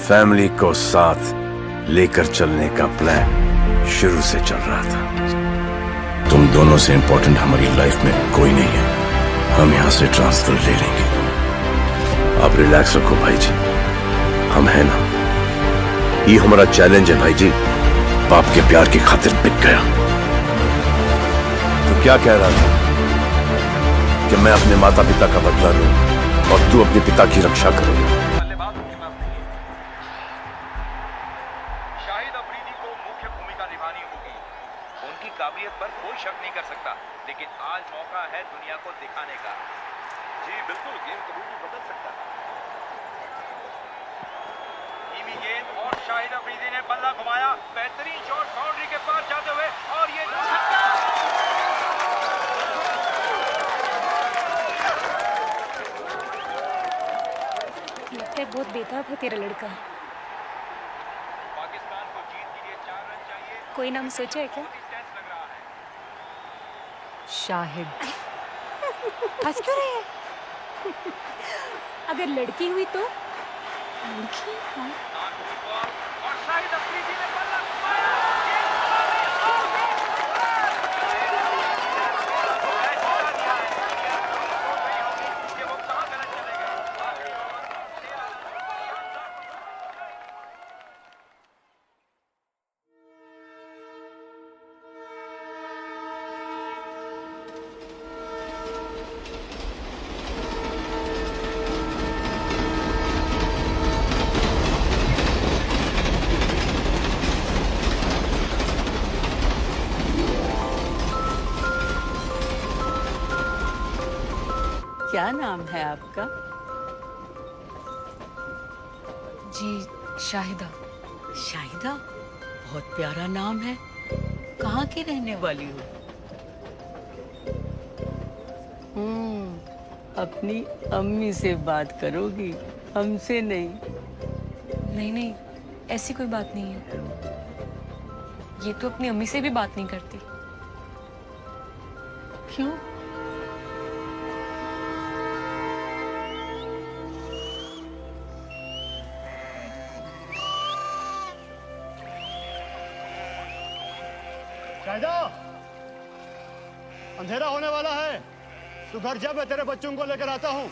Family को साथ लेकर चलने का प्लान शुरू से चल रहा था। तुम दोनों से इंपॉर्टेंट हमारी लाइफ में कोई नहीं है। हम यहां से ट्रांसफर ले लेंगे। आप रिलैक्स रखो भाई जी, हम हैं ना। ये हमारा चैलेंज है भाई जी। बाप के प्यार की खातिर बिक गया। तो क्या कह रहा था कि मैं अपने माता पिता का बदला लूं और तू अपने पिता की रक्षा करोगे? शाहिद अफरीदी को मुख्य भूमिका निभानी होगी। उनकी काबिलियत पर कोई शक नहीं कर सकता, लेकिन आज मौका है दुनिया को दिखाने का। जी बिल्कुल, गेम कभी भी बदल सकता है। धीमी गेंद और शाहिद अफरीदी ने बल्ला घुमाया। बेहतरीन शॉट बाउंड्री के पार जाते हुए, और ये छक्का। लगता है बहुत बेताब है तेरा लड़का। पाकिस्तान को जीत के लिए 4 रन चाहिए। कोई नाम सोचा है क्या? टेंस लग रहा है। शाहिद। हंस क्यों रहे हैं? अगर लड़की हुई तो? लड़की? हाँ। और शाहिद अफरीदी ने बल्ला घुमाया। गेंद और वो कहां गलत चले गए। क्या नाम है आपका? जी शाहिदा। शाहिदा, बहुत प्यारा नाम है। कहाँ की रहने वाली हो? अपनी अम्मी से बात करोगी, हमसे नहीं। नहीं नहीं, ऐसी कोई बात नहीं है। ये तो अपनी अम्मी से भी बात नहीं करती। क्यों? शाहिदा, अंधेरा होने वाला है। तू घर जा, मैं तेरे बच्चों को लेकर आता हूँ।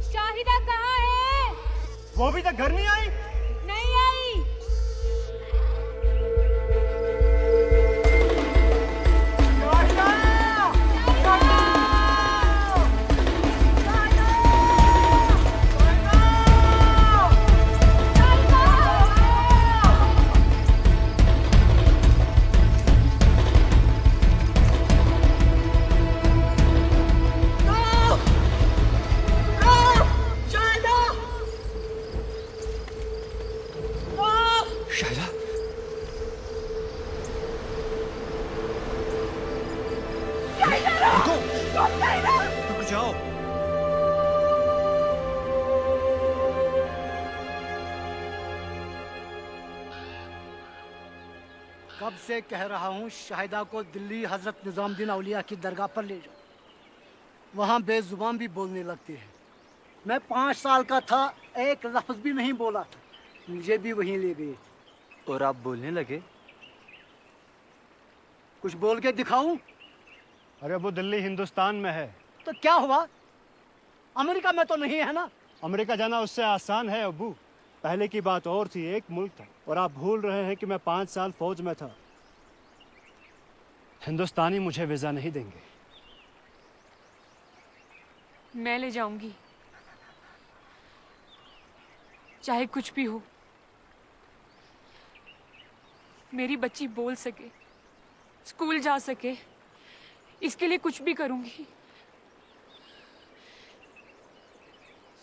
शाहिदा कहाँ है? वो अभी तक घर नहीं आई। नहीं आई। शाहिदा, रुक जाओ। कब से कह रहा हूँ शाहिदा को दिल्ली हजरत निजामुद्दीन औलिया की दरगाह पर ले जाओ। वहाँ बेजुबान भी बोलने लगती है। मैं 5 साल का था, एक लफ्ज भी नहीं बोला था, मुझे भी वहीं ले गए थे। और आप बोलने लगे? कुछ बोल के दिखाऊं? अरे वो दिल्ली हिंदुस्तान में है। तो क्या हुआ? अमेरिका में तो नहीं है ना? अमेरिका जाना उससे आसान है अब्बू। पहले की बात और थी, एक मुल्क था। और आप भूल रहे हैं कि मैं 5 साल फौज में था। हिंदुस्तानी मुझे वीजा नहीं देंगे। मैं ले जाऊंगी, चाहे कुछ भी हो। मेरी बच्ची बोल सके, स्कूल जा सके, इसके लिए कुछ भी करूंगी।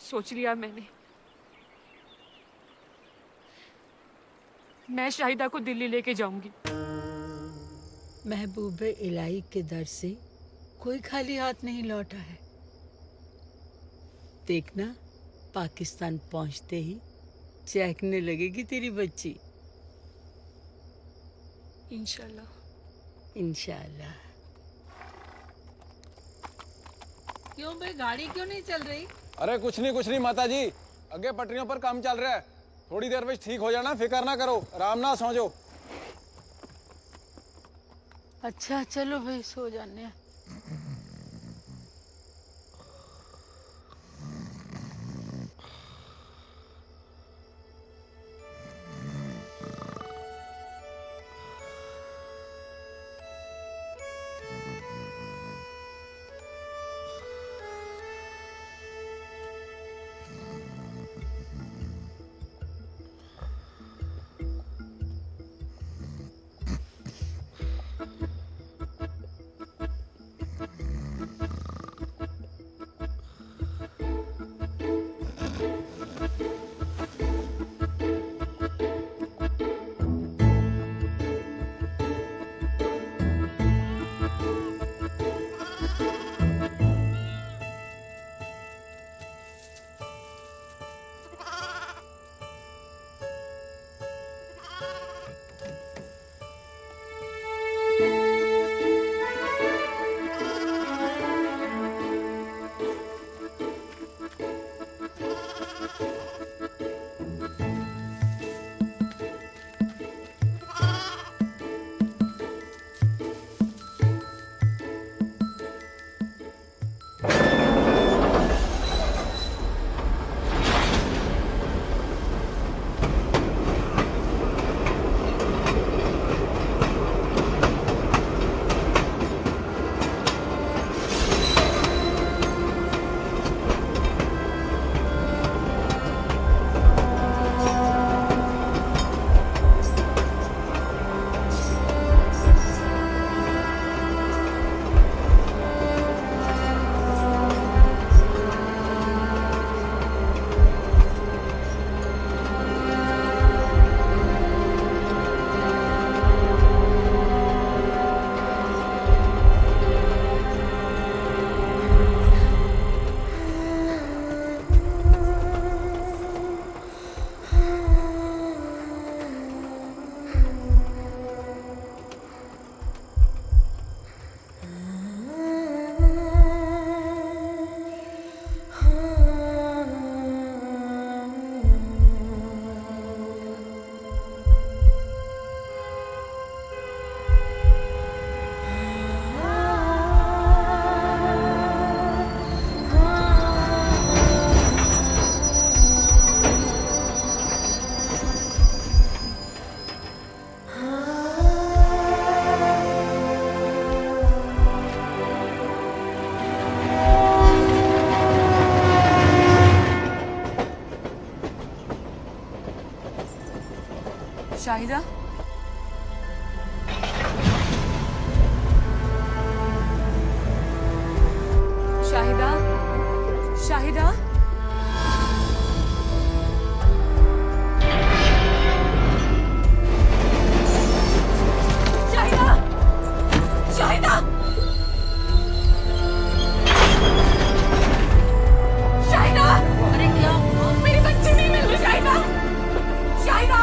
सोच लिया मैंने, मैं शाहिदा को दिल्ली लेके जाऊंगी। महबूब इलाही के दर से कोई खाली हाथ नहीं लौटा है। देखना, पाकिस्तान पहुंचते ही चहकने लगेगी तेरी बच्ची। इंशाल्लाह। इंशाल्लाह। क्यों भाई, गाड़ी क्यों नहीं चल रही? अरे कुछ नहीं माता जी, अगे पटरियों पर काम चल रहा है, थोड़ी देर में ठीक हो जाना, फिक्र ना करो, आराम ना सो जाओ। अच्छा चलो भाई, सो जाने हैं। शाहिदा, शाहिदा, शाहिदा, शाहिदा, शाहिदा, शाहिदा। अरे क्या हुआ? मेरी बच्ची नहीं मिल रही। शाहिदा, शाहिदा,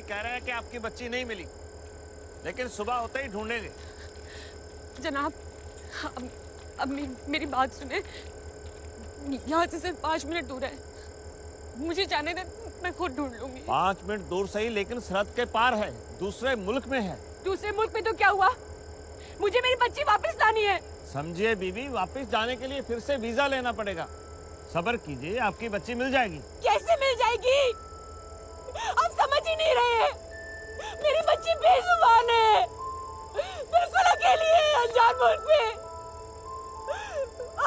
आदमी कह रहे हैं कि आपकी बच्ची नहीं मिली, लेकिन सुबह होते ही ढूंढेंगे। जनाब, अब मेरी बात सुने। यहाँ से सिर्फ 5 मिनट दूर है, मुझे जाने दे, मैं खुद ढूंढ लूंगी। 5 मिनट दूर सही, लेकिन सरहद के पार है, दूसरे मुल्क में है। दूसरे मुल्क में तो क्या हुआ, मुझे मेरी बच्ची वापस लानी है। समझिए बीबी, वापस जाने के लिए फिर से वीजा लेना पड़ेगा। सब्र कीजिए, आपकी बच्ची मिल जाएगी। कैसे मिल जाएगी, आप समझ ही नहीं रहे हैं। मेरी बच्ची बेजुबान है, बिल्कुल अकेली है अनजान मुल्क में।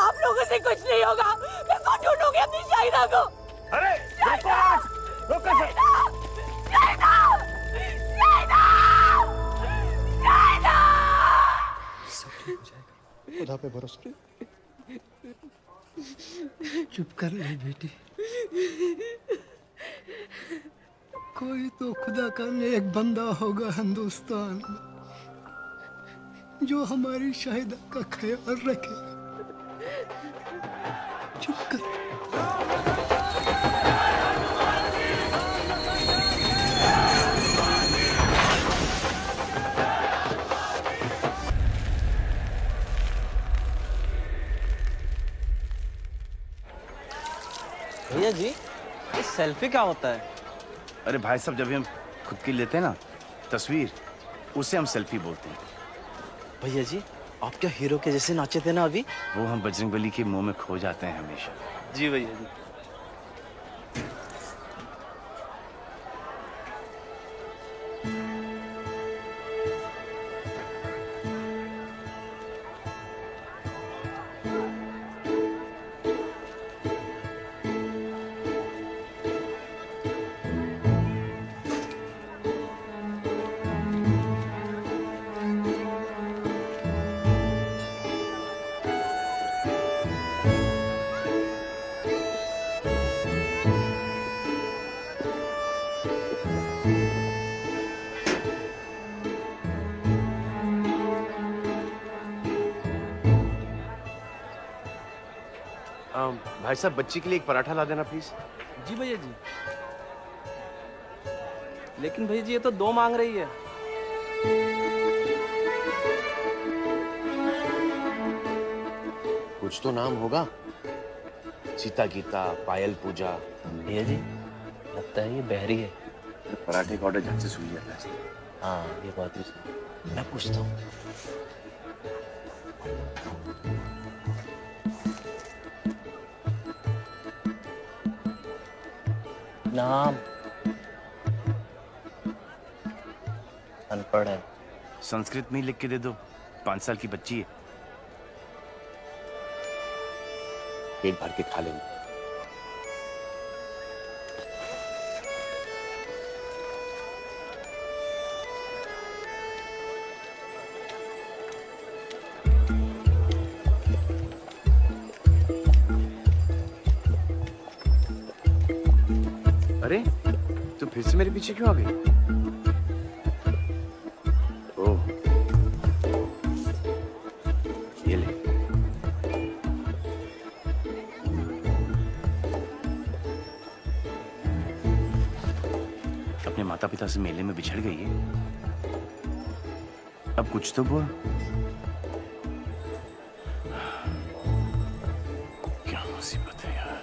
आप लोगों से कुछ नहीं होगा, मैं खुद ढूंढूंगी अपनी शाहिदा को। अरे रोको सर। खुदा पे भरोसा। चुप कर ले बेटी, कोई तो खुदा का नेक बंदा होगा हिंदुस्तान में जो हमारी शाहिदा का ख्याल रखेगा। चुप कर। भैया जी, ये सेल्फी क्या होता है? अरे भाई साहब, जब हम खुद की लेते हैं ना तस्वीर, उसे हम सेल्फी बोलते हैं। भैया जी, आप क्या हीरो के जैसे नाचे थे ना अभी? वो हम बजरंगबली के मुंह में खो जाते हैं हमेशा। जी भैया जी। भाई साहब, बच्ची के लिए एक पराठा ला देना प्लीज। जी भैया जी। लेकिन भैया जी, ये तो 2 मांग रही है। कुछ तो नाम होगा, सीता गीता, पायल पूजा। भैया जी, लगता है ये बहरी है। पराठे का ऑर्डर झट से सुन लिया था। हाँ, ये बात भी सही। मैं पूछता हूँ। नाम अनपढ़ है। संस्कृत में ही लिख के दे दो, 5 साल की बच्ची है, पेट भर के खा लेंगे। अरे, तो फिर से मेरे पीछे क्यों आ गई? ओह, ये ले। अपने माता पिता से मेले में बिछड़ गई है, अब कुछ तो बोल। क्या मुसीबत है यार।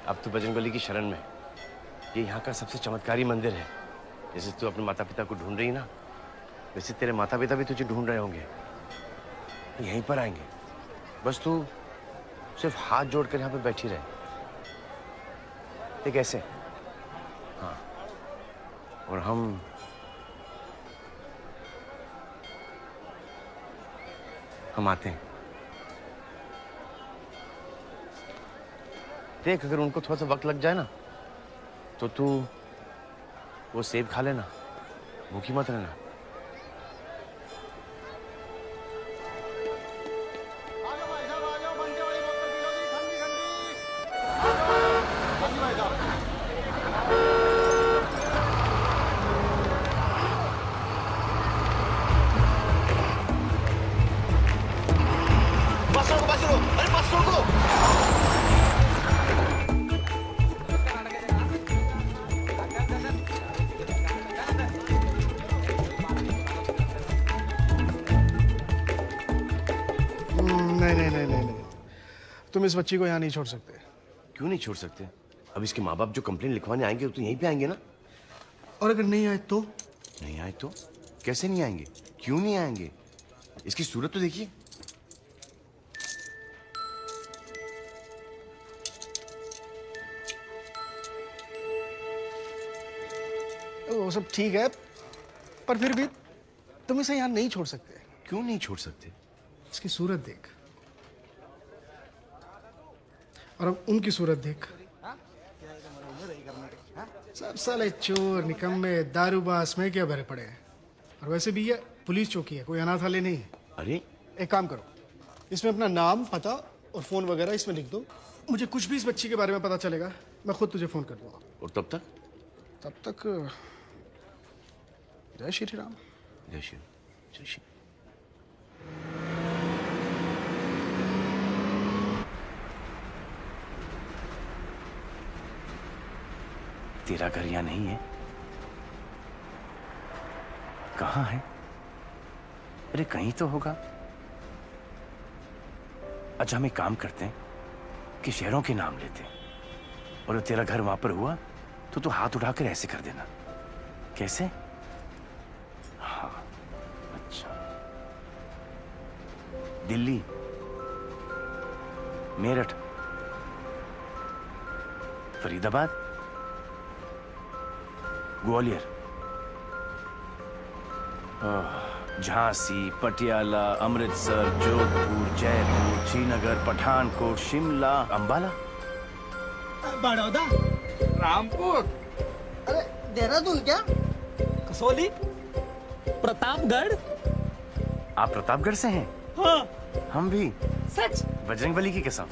अब तो बजरंगबली की शरण में। ये यहाँ का सबसे चमत्कारी मंदिर है। जैसे तू अपने माता पिता को ढूंढ रही ना, वैसे तेरे माता पिता भी तुझे ढूंढ रहे होंगे। यहीं पर आएंगे, बस तू सिर्फ हाथ जोड़कर यहाँ पे बैठी रहे। ये कैसे? हाँ, और हम आते हैं। देख, अगर उनको थोड़ा सा वक्त लग जाए ना, तो तू वो सेब खा लेना, भूखी मत रहना। बस रोको, अरे बस रोको। नहीं नहीं नहीं नहीं नहीं, तुम इस बच्ची को यहाँ नहीं छोड़ सकते। क्यों नहीं छोड़ सकते? अब इसके माँ बाप जो कंप्लेंट लिखवाने आएंगे तो यहीं पे आएंगे ना। और अगर नहीं आए तो? नहीं आए तो? कैसे नहीं आएंगे? क्यों नहीं आएंगे? इसकी सूरत तो देखिए। वो सब ठीक है, पर फिर भी तुम इसे यहाँ नहीं छोड़ सकते। क्यों नहीं छोड़ सकते? इसकी सूरत देख, और अब उनकी सूरत देख। सब साले चोर, निकम्मे, दारूबाज में क्या भरे पड़े हैं। और वैसे भी ये पुलिस चौकी है, कोई अनाथालय नहीं है। अरे एक काम करो, इसमें अपना नाम, पता और फोन वगैरह इसमें लिख दो। मुझे कुछ भी इस बच्ची के बारे में पता चलेगा, मैं खुद तुझे फोन कर दूंगा। और तब तक? तब तक जय श्री राम। जय श्री, जय श्री। तेरा घर यहाँ नहीं है? कहाँ है? अरे कहीं तो होगा। अच्छा हम एक काम करते हैं कि शहरों के नाम लेते हैं, और तेरा घर वहां पर हुआ तो तू हाथ उठाकर ऐसे कर देना। कैसे? हाँ अच्छा। दिल्ली, मेरठ, फरीदाबाद, ग्वालियर, झांसी, पटियाला, अमृतसर, जोधपुर, जयपुर, श्रीनगर, पठानकोट, शिमला, अंबाला, बड़ौदा, रामपुर, अरे देहरादून क्या? कसौली, प्रतापगढ़। आप प्रतापगढ़ से हैं? हाँ। हम भी। सच? बजरंगबली की कसम,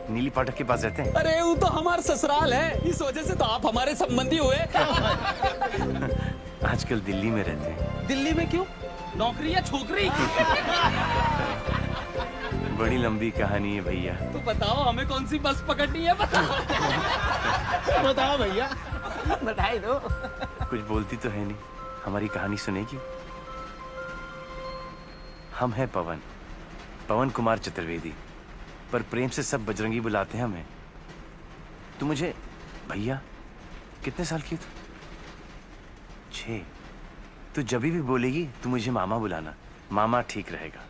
नीली फाटक के पास रहते हैं। अरे वो तो हमारा ससुराल है, इस वजह से तो आप हमारे संबंधी हुए। आजकल दिल्ली में रहते हैं। दिल्ली में क्यों? नौकरी या छोकरी? बड़ी लंबी कहानी है भैया। तो बताओ हमें कौन सी बस पकड़नी है? बताओ भैया, बधाई दो। कुछ बोलती तो है नहीं, हमारी कहानी सुनेगी? हम हैं पवन, पवन कुमार चतुर्वेदी, पर प्रेम से सब बजरंगी बुलाते हैं हमें। तू मुझे भैया, कितने साल की तू? 6। तू जब भी बोलेगी तू मुझे मामा बुलाना, मामा ठीक रहेगा।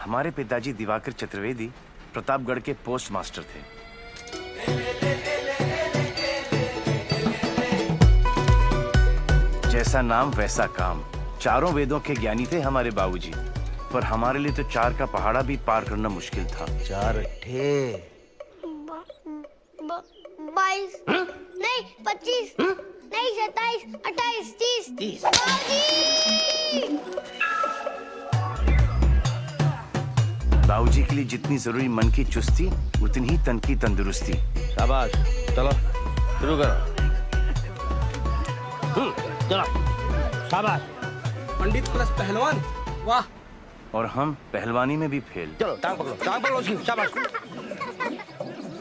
हमारे पिताजी दिवाकर चतुर्वेदी प्रतापगढ़ के पोस्ट मास्टर थे। जैसा नाम वैसा काम, चारों वेदों के ज्ञानी थे हमारे बाबूजी, पर हमारे लिए तो 4 का पहाड़ा भी पार करना मुश्किल था। 4 अट्ठे 22 नहीं 25 नहीं 27 28 30 बाबूजी के लिए जितनी जरूरी मन की चुस्ती, उतनी ही तन की तंदुरुस्ती। शाबाश, चलो शुरू करो। चलो शाबाश। पंडित प्लस पहलवान, वाह। और हम पहलवानी में भी फेल। चलो टांग पकड़ो उसकी। शाबाश।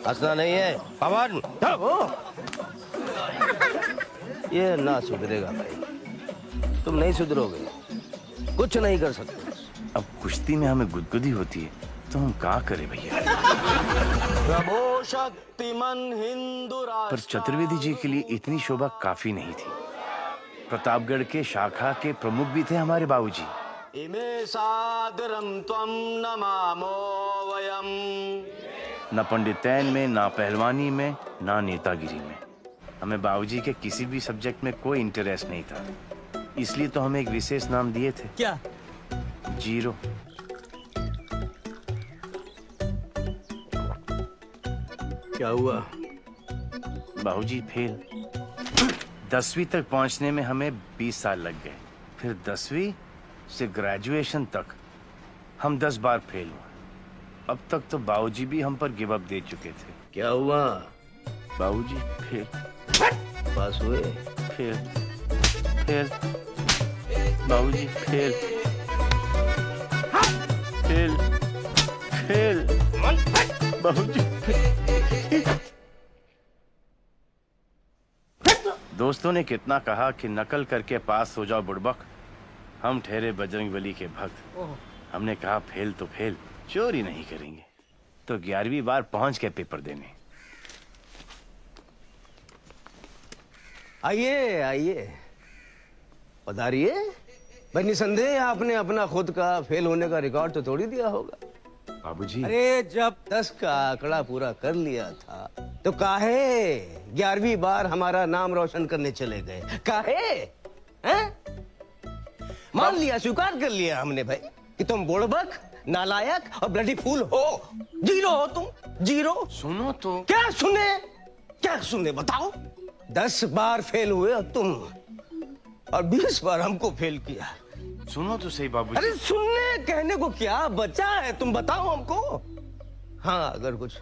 हंसना नहीं है पवन, ये ना सुधरेगा भाई, तुम नहीं सुधरोगे, कुछ नहीं कर सकते। अब कुश्ती में हमें गुदगुदी होती है तो हम क्या करें भैया? प्रभो शक्तिमान हिंदू पर चतुर्वेदी जी के लिए इतनी शोभा काफी नहीं थी। प्रतापगढ़ के शाखा के प्रमुख भी थे हमारे बाबूजी। इमे सादरम त्वं नमामो वयम। न पंडितैन में, ना पहलवानी में, ना नेतागिरी में। हमें बाबूजी के किसी भी सब्जेक्ट में कोई इंटरेस्ट नहीं था, इसलिए तो हमें एक विशेष नाम दिए थे। क्या? जीरो। क्या हुआ? बाबूजी फेल। 10वीं तक पहुंचने में हमें 20 साल लग गए, फिर 10वीं से ग्रेजुएशन तक हम 10 बार फेल हुए। अब तक तो बाबूजी भी हम पर गिव अप दे चुके थे। क्या हुआ? बाबूजी फेल। पास हुए? फेल। फेल। बाबूजी फेल। फेल। फेल। बाबूजी फेल। दोस्तों ने कितना कहा कि नकल करके पास हो जाओ बुड़बक, हम ठहरे बजरंगबली के भक्त। हमने कहा फेल तो फेल, चोरी नहीं करेंगे। तो 11वीं बार पहुंच के पेपर देने। आइए आइए, पधारिए। भाई निसंदेह आपने अपना खुद का फेल होने का रिकॉर्ड तो तोड़ ही दिया होगा। बाबूजी, अरे जब 10 का आंकड़ा पूरा कर लिया था तो काहे 11वीं बार हमारा नाम रोशन करने चले गए? काहे? हैं? मान लिया, स्वीकार कर लिया हमने भाई कि तुम बुड़बक, नालायक और ब्लडी फूल हो। जीरो हो तुम, जीरो। सुनो तो। क्या सुने? क्या सुने बताओ? 10 बार फेल हुए और तुम, और 20 बार हमको फेल किया। सुनो तो सही बाबूजी। अरे सुनने कहने को क्या बचा है, तुम बताओ हमको। हाँ, अगर कुछ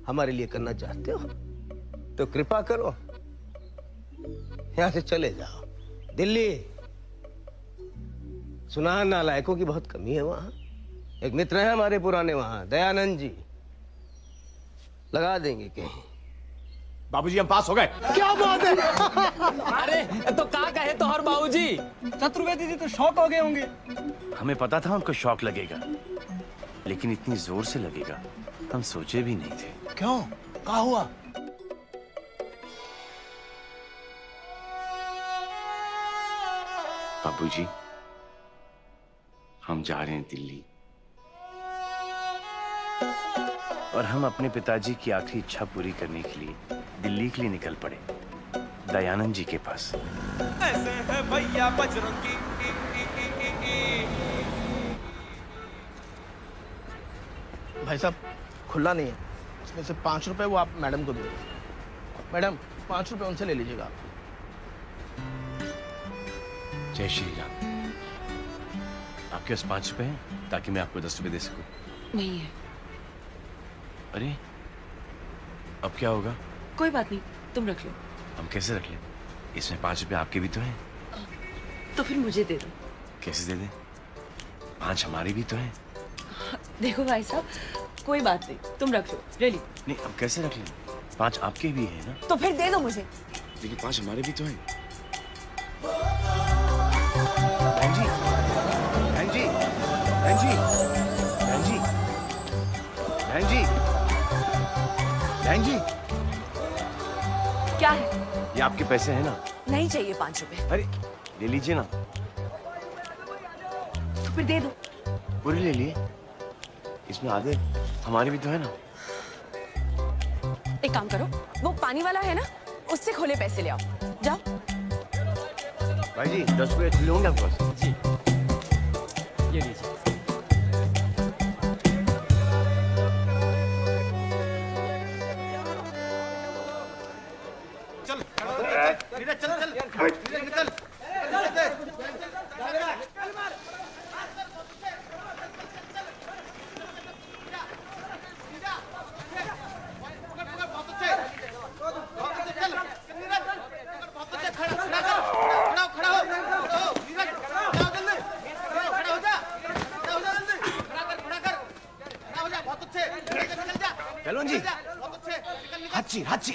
हमारे लिए करना चाहते हो तो कृपा करो, यहां से चले जाओ दिल्ली। सुना नालायकों की बहुत कमी है वहां। एक मित्र है हमारे पुराने वहां, दयानंद जी, लगा देंगे कहीं। बाबूजी हम पास हो गए। क्या बात है? अरे तो का कहे तो हर बाबूजी। चतुर्वेदी जी तो शौक हो गए होंगे। हमें पता था उनको शौक लगेगा, लेकिन इतनी जोर से लगेगा हम सोचे भी नहीं थे। क्यों? क्या हुआ? बाबूजी, हम जा रहे हैं दिल्ली, और हम अपने पिताजी की आखिरी इच्छा पूरी करने के लिए दिल्ली के लिए निकल पड़े, दयानंद जी के पास। ऐसे है भैया बजरंगी। भाई साहब खुला नहीं है, इसमें से 5 रुपए वो आप मैडम को दे। मैडम 5 रुपए उनसे ले लीजिएगा। जय श्री राम। आपके पास 5 रुपए हैं ताकि मैं आपको 10 रुपए दे सकूं? नहीं है। अरे अब क्या होगा? कोई बात नहीं, तुम रख लो। हम कैसे रख लें? इसमें 5 रुपए आपके भी तो हैं। तो फिर मुझे दे दो। कैसे दे दें? 5 हमारे भी तो हैं। देखो भाई साहब, कोई बात नहीं, तुम रख लो। ले ली। नहीं, अब कैसे रख लें? 5 आपके भी हैं ना? तो फिर दे दो मुझे। लेकिन 5 हमारे भी तो हैं। बहन जी, बहन जी, बहन जी, बहन जी, बहन जी, बहन जी। क्या है? ये आपके पैसे हैं ना? नहीं चाहिए 5 रुपए। अरे ले लीजिए ना। तो फिर दे दो। पूरे ले लिए, इसमें आधे हमारे भी तो है ना। एक काम करो, वो पानी वाला है ना, उससे खोले पैसे ले आओ। जाओ। भाई जी 10 रुपए लोगे आपके पास? जी ये लीजिए। चल नीरज, चल चल नीरज, चल। चलो जी, हाची हाची।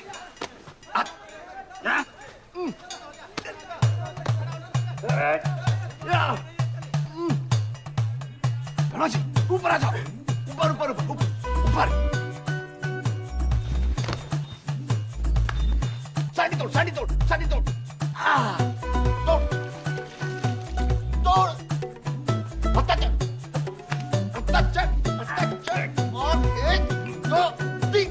जी ऊपर आ जाओ, ऊपर ऊपर ऊपर ऊपर। साड़ी तोड़, साड़ी तोड़, साड़ी तोड़। तोड़ तोड़। हत्ता चल, हत्ता चल, हत्ता चल। और 1 2 3।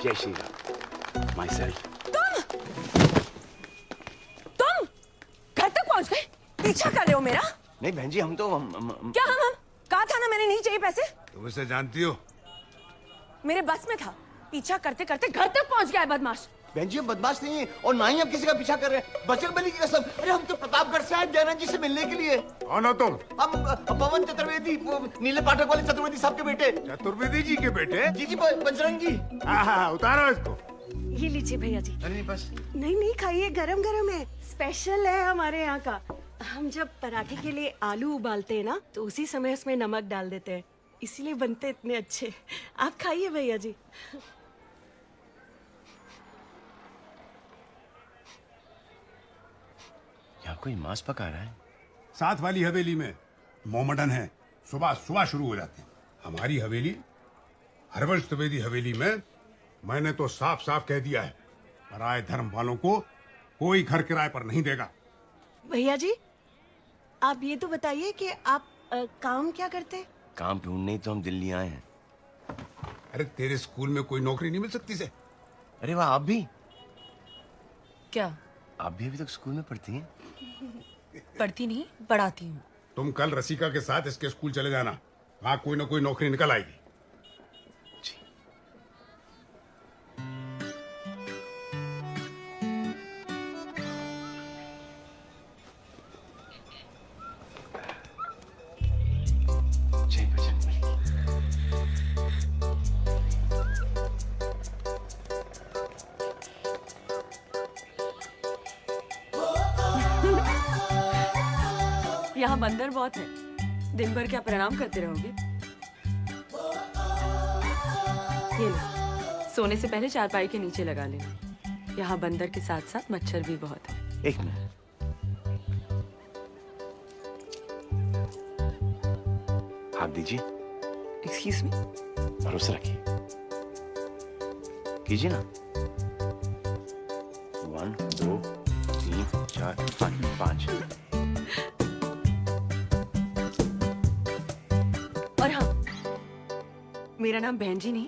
जय श्री राम। Myself. तुम घर तक पहुंच गए? पीछा कर रहे हो मेरा? नहीं बहन जी, हम तो क्या हम कहा था ना, मैंने नहीं चाहिए पैसे। तुम इसे जानती हो? मेरे बस में था, पीछा करते करते घर तक पहुंच गया है बदमाश। बहन जी हम बदमाश नहीं है, और ना ही हम किसी का पीछा कर रहे हैं। बजरंगबली की कसम, अरे हम तो प्रतापगढ़ से आए दयानंद जी से मिलने के लिए। कौन हो तुम? हम पवन चतुर्वेदी, नीले पाठक वाले चतुर्वेदी साहब के बेटे। चतुर्वेदी जी के बेटे? जी जी, बजरंगी। हाँ, उतारो इसको। ये लीजिए भैया जी। अरे बस। नहीं नहीं खाइए, गरम गरम है, स्पेशल है हमारे यहाँ का। हम जब पराठे के लिए आलू उबालते हैं ना, तो उसी समय उसमें नमक डाल देते हैं, इसीलिए बनते इतने अच्छे। आप खाइए भैया जी। कोई मांस पका रहा है? साथ वाली हवेली में मोमडन है, सुबह सुबह शुरू हो जाते हैं। हमारी हवेली हरवंश द्विवेदी हवेली में मैंने तो साफ साफ कह दिया है, पराये धर्म वालों को कोई घर किराए पर नहीं देगा। भैया जी, आप ये तो बताइए कि आप काम क्या करते हैं? काम ढूंढने ही तो हम दिल्ली आए हैं। अरे तेरे स्कूल में कोई नौकरी नहीं मिल सकती से? अरे वाह, आप भी? क्या? आप भी अभी तक स्कूल में पढ़ती हैं? पढ़ती नहीं, पढ़ाती हूँ। तुम कल रसिका के साथ इसके स्कूल चले जाना, वहां कोई ना कोई नौकरी निकल आएगी। यहाँ बंदर बहुत है, दिन भर क्या प्रणाम करते रहोगे? ये लो, सोने से पहले चारपाई के नीचे लगा लेना। यहाँ बंदर के साथ साथ मच्छर भी बहुत है। एक मिनट, हाथ दीजिए। Excuse me. भरोसा रखिए, कीजिए ना। 1 2 3 4 5। और हाँ, मेरा नाम बहन जी नहीं,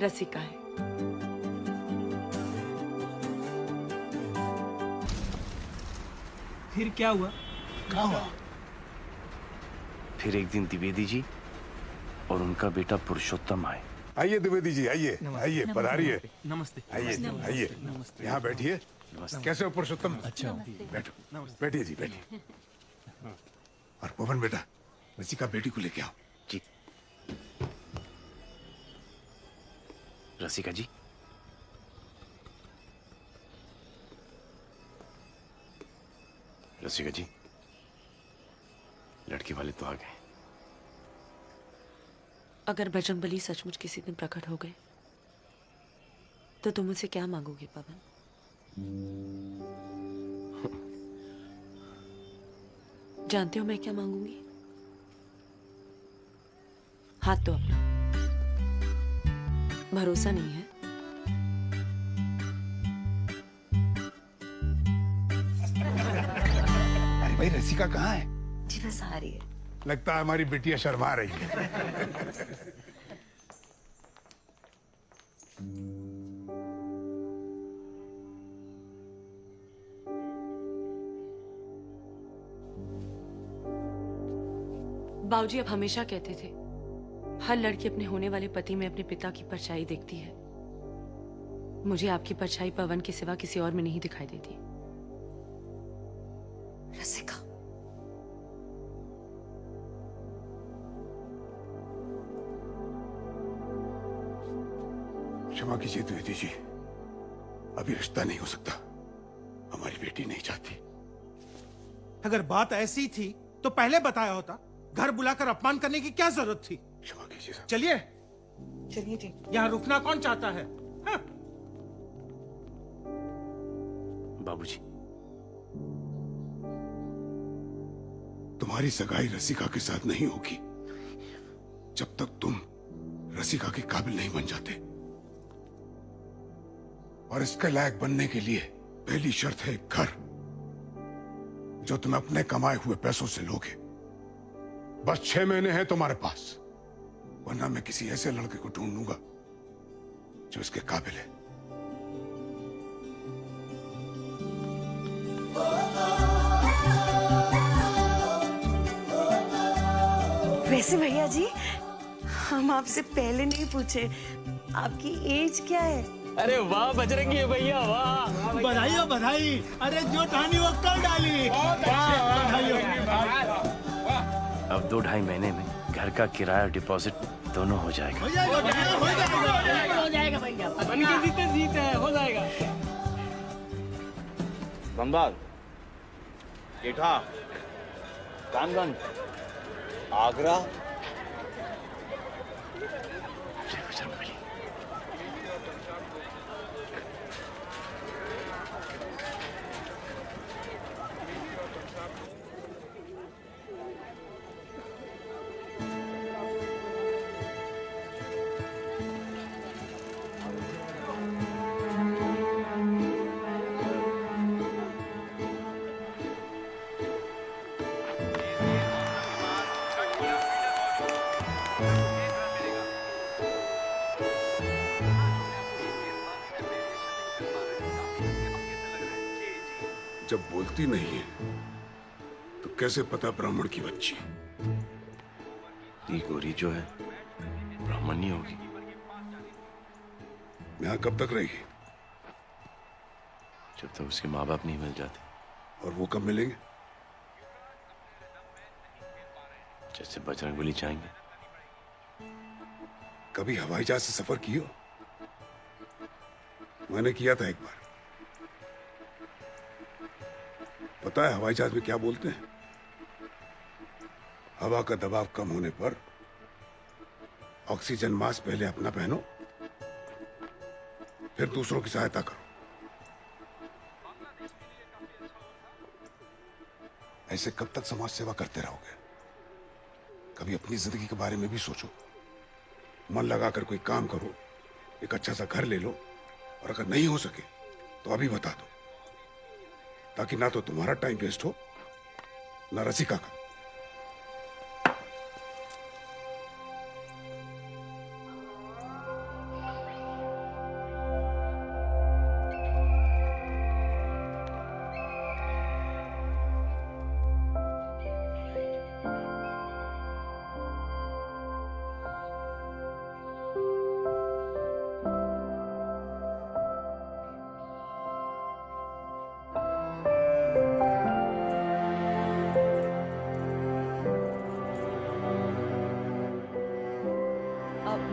रसिका है। फिर क्या हुआ? फिर एक दिन द्विवेदी जी और उनका बेटा पुरुषोत्तम आए। आइए द्विवेदी जी, आइए आइए, पधारिए। नमस्ते। आइए आइए, यहाँ बैठिए। कैसे हो पुरुषोत्तम? अच्छा, बैठो, बैठिए जी, बैठिए। और पवन बेटा, रसिका बेटी को लेके आओ। जी। रसिका जी, रसिका जी, लड़के वाले तो आ गए। अगर बजरंगबली सचमुच किसी दिन प्रकट हो गए तो तुम मुझसे क्या मांगोगे पवन? जानते हो मैं क्या मांगूंगी? हाथ तो अपना। भरोसा नहीं है? अरे भाई, रसिका कहाँ है? जी बस आ रही है। लगता है हमारी बिटिया शर्मा रही है। बाबूजी अब हमेशा कहते थे, हर लड़की अपने होने वाले पति में अपने पिता की परछाई देखती है। मुझे आपकी परछाई पवन के सिवा किसी और में नहीं दिखाई देती। रसिका, क्षमा कीजिए द्विवेदी जी, अभी रिश्ता नहीं हो सकता। हमारी बेटी नहीं चाहती। अगर बात ऐसी थी तो पहले बताया होता। घर बुलाकर अपमान करने की क्या जरूरत थी? क्षमा कीजिए साहब। चलिए चलिए जी। यहाँ रुकना कौन चाहता है? हाँ? बाबूजी, तुम्हारी सगाई रसिका के साथ नहीं होगी जब तक तुम रसिका के काबिल नहीं बन जाते। और इसके लायक बनने के लिए पहली शर्त है एक घर, जो तुम अपने कमाए हुए पैसों से लोगे। बस 6 महीने हैं तुम्हारे पास, वरना मैं किसी ऐसे लड़के को ढूंढ लूंगा जो इसके काबिल है। वैसे भैया जी, हम आपसे पहले नहीं पूछे, आपकी एज क्या है? अरे वाह बजरंगी भैया, वाह! बधाई हो बधाई। अरे जो ठानी वो कर डाली। अब 2-2.5 महीने में घर का किराया और डिपॉजिट दोनों हो जाएगा। हो जाएगा हो जाएगा भैया, जीत है, हो जाएगा। बंगाल, जेठा, कानगंज, आगरा। बोलती नहीं है तो कैसे पता ब्राह्मण की बच्ची? ये गोरी जो है ब्राह्मण नहीं होगी। यहाँ कब तक रहेगी? जब तक उसके माँ बाप नहीं मिल जाते। और वो कब मिलेंगे? जैसे बजरंगबली चाहेंगे। कभी हवाई जहाज से सफर किया? मैंने किया था एक बार। पता है हवाई जहाज में क्या बोलते हैं? हवा का दबाव कम होने पर ऑक्सीजन मास्क पहले अपना पहनो, फिर दूसरों की सहायता करो। ऐसे कब तक समाज सेवा करते रहोगे? कभी अपनी जिंदगी के बारे में भी सोचो। मन लगाकर कोई काम करो, एक अच्छा सा घर ले लो, और अगर नहीं हो सके तो अभी बता दो, ताकि ना तो तुम्हारा टाइम वेस्ट हो ना रसिका का।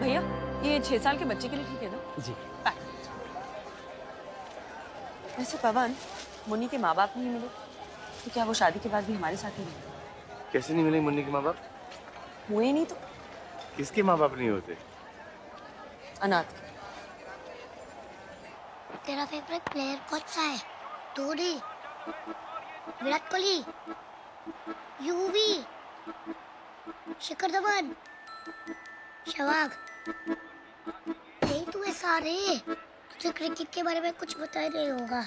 भैया ये 6 साल के बच्चे के लिए ठीक है ना? जी। वैसे पवन, मुन्नी के माँ बाप नहीं मिले तो क्या वो शादी के बाद भी हमारे साथ ही रहेंगे? कैसे नहीं मिलेंगे मुन्नी के माँ बाप? हुए नहीं तो किसके माँ बाप नहीं होते? अनाथ। तेरा फेवरेट प्लेयर कौन सा है? धोनी, विराट कोहली, युवी, शिखर धवन, सहवाग, यही तो है सारे। तुझे क्रिकेट के बारे में कुछ पता ही नहीं होगा।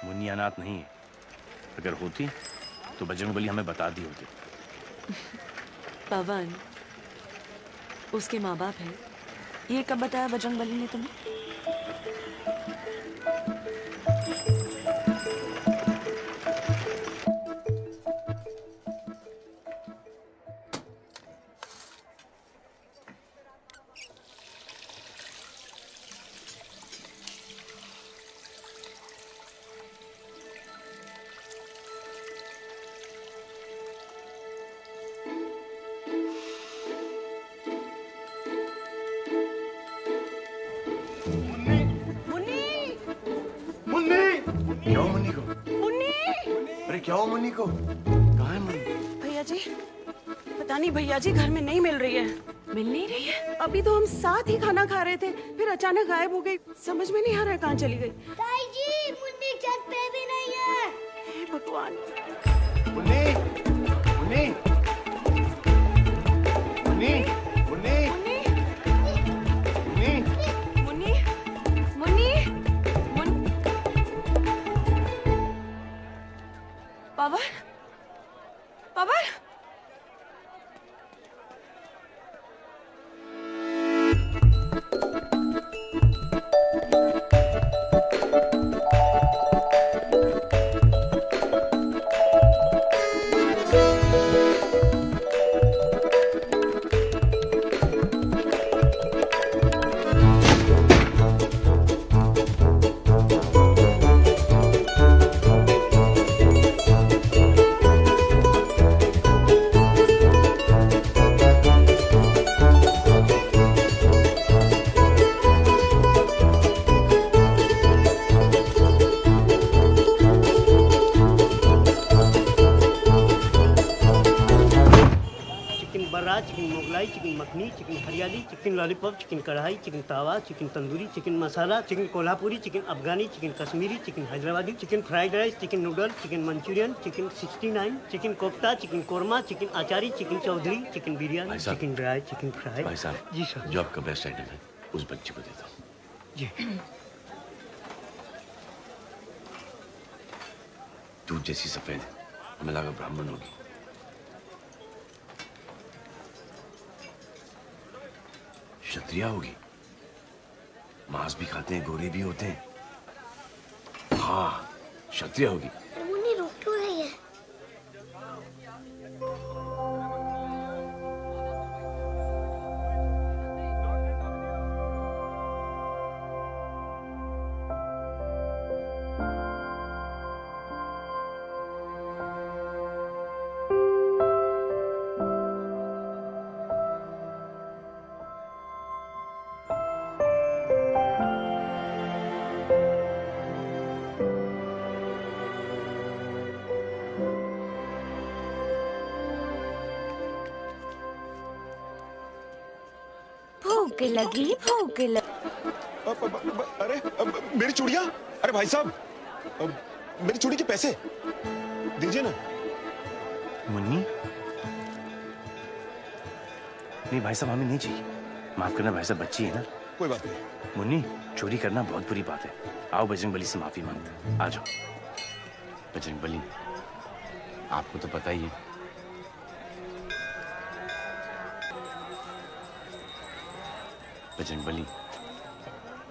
मुन्नी अनाथ नहीं है। अगर होती तो बजरंगबली हमें बता दी होती। पवन, उसके माँ बाप है, ये कब बताया बजरंगबली ने तुम्हें? क्या हो मुन्नी को? अरे क्या हो मुन्नी को? कहाँ है मुन्नी? भैया जी, पता नहीं भैया जी घर में नहीं मिल रही है। मिल नहीं रही है? अभी तो हम साथ ही खाना खा रहे थे, फिर अचानक गायब हो गई। समझ में नहीं आ रहा है कहाँ चली गई। ताई जी, मुन्नी छत पे भी नहीं है। हे भगवान। Munni, Munni, Munni, Munni, Munni, Munni, Pawan, Pawan, chicken Mughlai, chicken makhani, chicken hariyali, chicken lollipop, chicken kadhai, chicken tawa, chicken tandoori, chicken masala, chicken Kolhapuri, chicken Afghani, chicken Kashmiri, chicken Hyderabadi, chicken fried rice, chicken noodle, chicken Manchurian, chicken 69, chicken kofta, chicken korma, chicken achari, chicken Chaudhary, chicken biryani, chicken dry, chicken fry. भाई साहब, जी सर। जो आपका best item है उस बच्ची को देता हूँ। जी। दूध जैसी सफेद, हमें लगा ब्राह्मण होगी। क्षत्रिया होगी। मांस भी खाते हैं, गोरे भी होते हैं। हाँ, क्षत्रिय होगी। मुन्नी रुक क्यों रही है? भूख लगी भूख लगी। अरे मेरी चूड़ियां, अरे भाई साहब मेरी चूड़ी के पैसे दीजिए ना। मुन्नी, नहीं भाई साहब हमें नहीं चाहिए, माफ करना भाई साहब, बच्ची है ना। कोई बात नहीं। मुन्नी, चोरी करना बहुत बुरी बात है। आओ बजरंगबली से माफी मांगते, आ जाओ। बजरंगबली, आपको तो पता ही है बजरंगबली,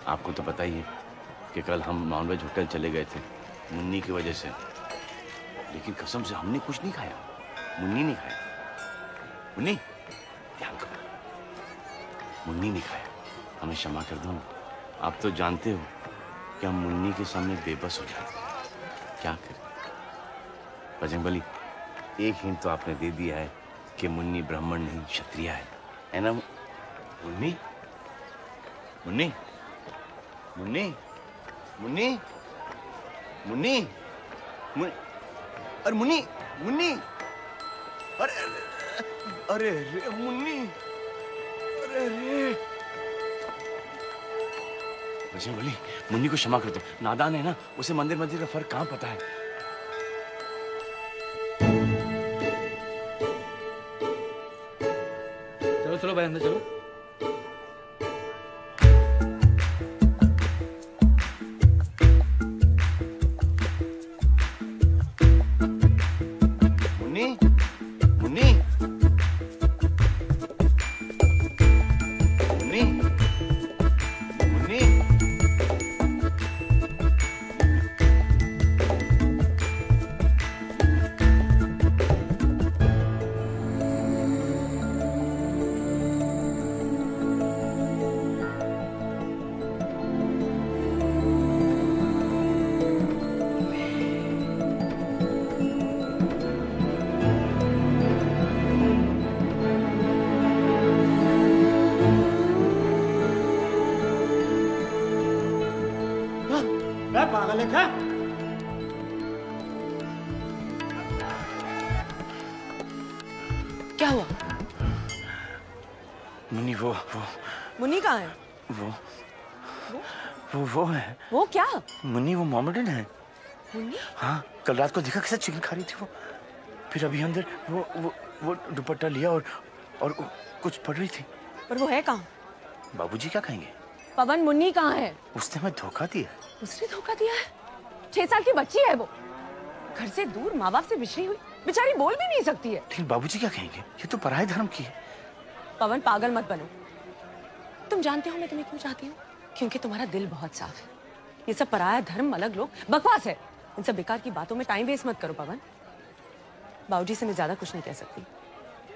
आपको तो पता ही है कि कल हम नॉनवेज होटल चले गए थे मुन्नी की वजह से, लेकिन कसम से हमने कुछ नहीं खाया, मुन्नी नहीं खाया। मुन्नी, ध्यान करो, मुन्नी नहीं खाया, हमें क्षमा कर दो ना। आप तो जानते हो कि हम मुन्नी के सामने बेबस हो जाते हैं, क्या करें। बजरंगबली, एक हिंट तो आपने दे दिया है कि मुन्नी ब्राह्मण नहीं क्षत्रिय है ना मुन्नी? मुन्नी, मुन्नी, मुन्नी, मुन्नी, अरे मुन्नी, मुन्नी, अरे अरे रे मुन्नी, अरे रे। बजरंगबली, मुन्नी को क्षमा कर दो, नादान है ना, उसे मंदिर मंदिर का फर्क कहाँ पता है। चलो चलो भाई, अंदर चलो। मुन्नी, मुन्नी, मुन्नी, मुन्नी, पागल है क्या? क्या हुआ? मुन्नी, वो मुन्नी कहाँ है? वो है। वो क्या? मुन्नी, वो मोहम्मदन है। मुन्नी? हाँ, कल रात को देखा कैसे चिकन खा रही थी वो, फिर अभी अंदर वो दुपट्टा लिया और कुछ पढ़ रही थी। पर वो है कहाँ? बाबूजी क्या कहेंगे? पवन, मुन्नी कहाँ है? उसने हमें धोखा दिया। उसने धोखा दिया है? 6 साल की बच्ची है वो, घर से दूर, माँ बाप से बिछड़ी हुई, बेचारी बोल भी नहीं सकती है। लेकिन बाबूजी क्या कहेंगे? ये तो पराये धर्म की है। पवन, पागल मत बनो। तुम जानते हो मैं तुम्हें क्यों चाहती हूँ? क्योंकि तुम्हारा दिल बहुत साफ है। ये सब पराया धर्म, अलग लोग, बकवास है। इन सब बेकार की बातों में टाइम वेस्ट मत करो पवन। बाबूजी से मैं ज्यादा कुछ नहीं कह सकती,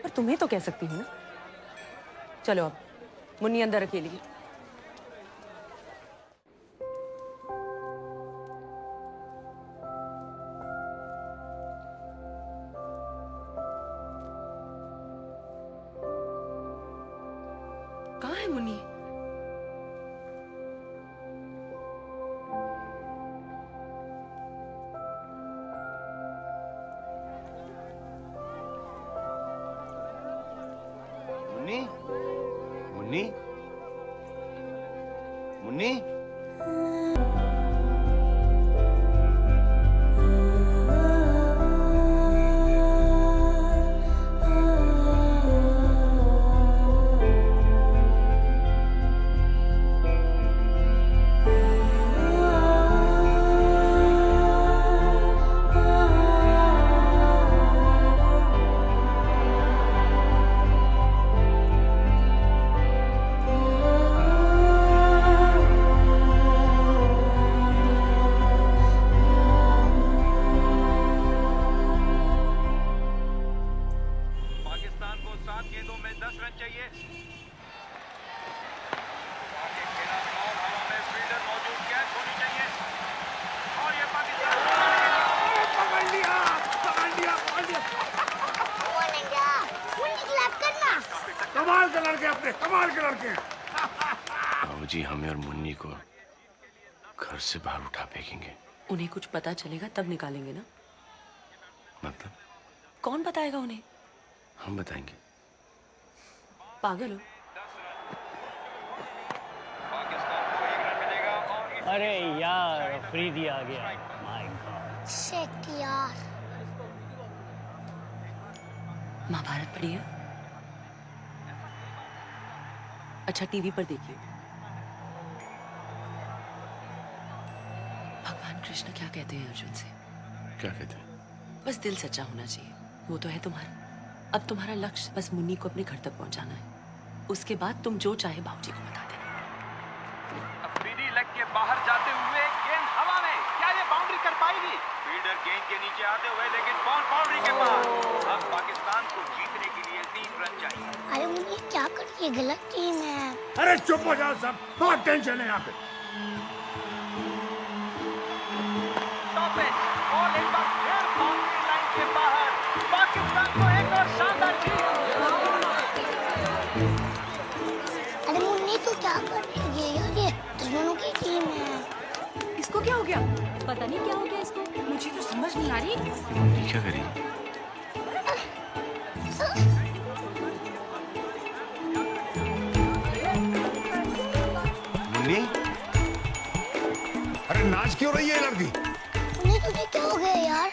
पर तुम्हें तो कह सकती हूँ ना। चलो अब, मुन्नी अंदर अकेली है। कहाँ है मुन्नी? मुन्नी, मुन्नी, मुन्नी, लड़के हैं। बाबूजी हमें और मुन्नी को घर से बाहर उठा फेंकेंगे। उन्हें कुछ पता चलेगा तब निकालेंगे ना? मतलब कौन बताएगा उन्हें? हम बताएंगे। पागल हो? अरे यार अफरीदी आ गया। माय गॉड शिट यार। महाभारत पढ़ी है? अच्छा टीवी पर देखिए। भगवान कृष्ण क्या कहते हैं अर्जुन से? क्या कहते हैं? बस दिल सच्चा होना चाहिए, वो तो है तुम्हारा। अब तुम्हारा लक्ष्य बस मुन्नी को अपने घर तक पहुंचाना है। उसके बाद तुम जो चाहे बाबूजी को बता देना। अफरीदी लेग के बाहर जाते हुए गेंद हवा में, क्या ये बाउंड्री कर पाएगी? फील्डर गेंद के नीचे आते हुए, लेकिन बॉल बाउंड्री के पार। अब पाकिस्तान को जीतने के लिए 3 रन चाहिए। अरे मुन्नी क्या कर रही है? गलत टीम है। अरे चुप हो जाओ सब, बहुत टेंशन है यहाँ पे। टॉप एज बॉल एक बार फिर बाउंड्री लाइन के बाहर। पाकिस्तान को एक और शानदार जीत। अरे मुन्नी तू क्या कर रही है यार? ये दुश्मनों की टीम है। इसको क्या हो गया? पता नहीं क्या हो गया इसको, मुझे तो समझ नहीं आ रही। ये क्या करेगी? मुन्नी, अरे नाच क्यों रही है लड़की? मुन्नी तुझे क्या हो गया यार?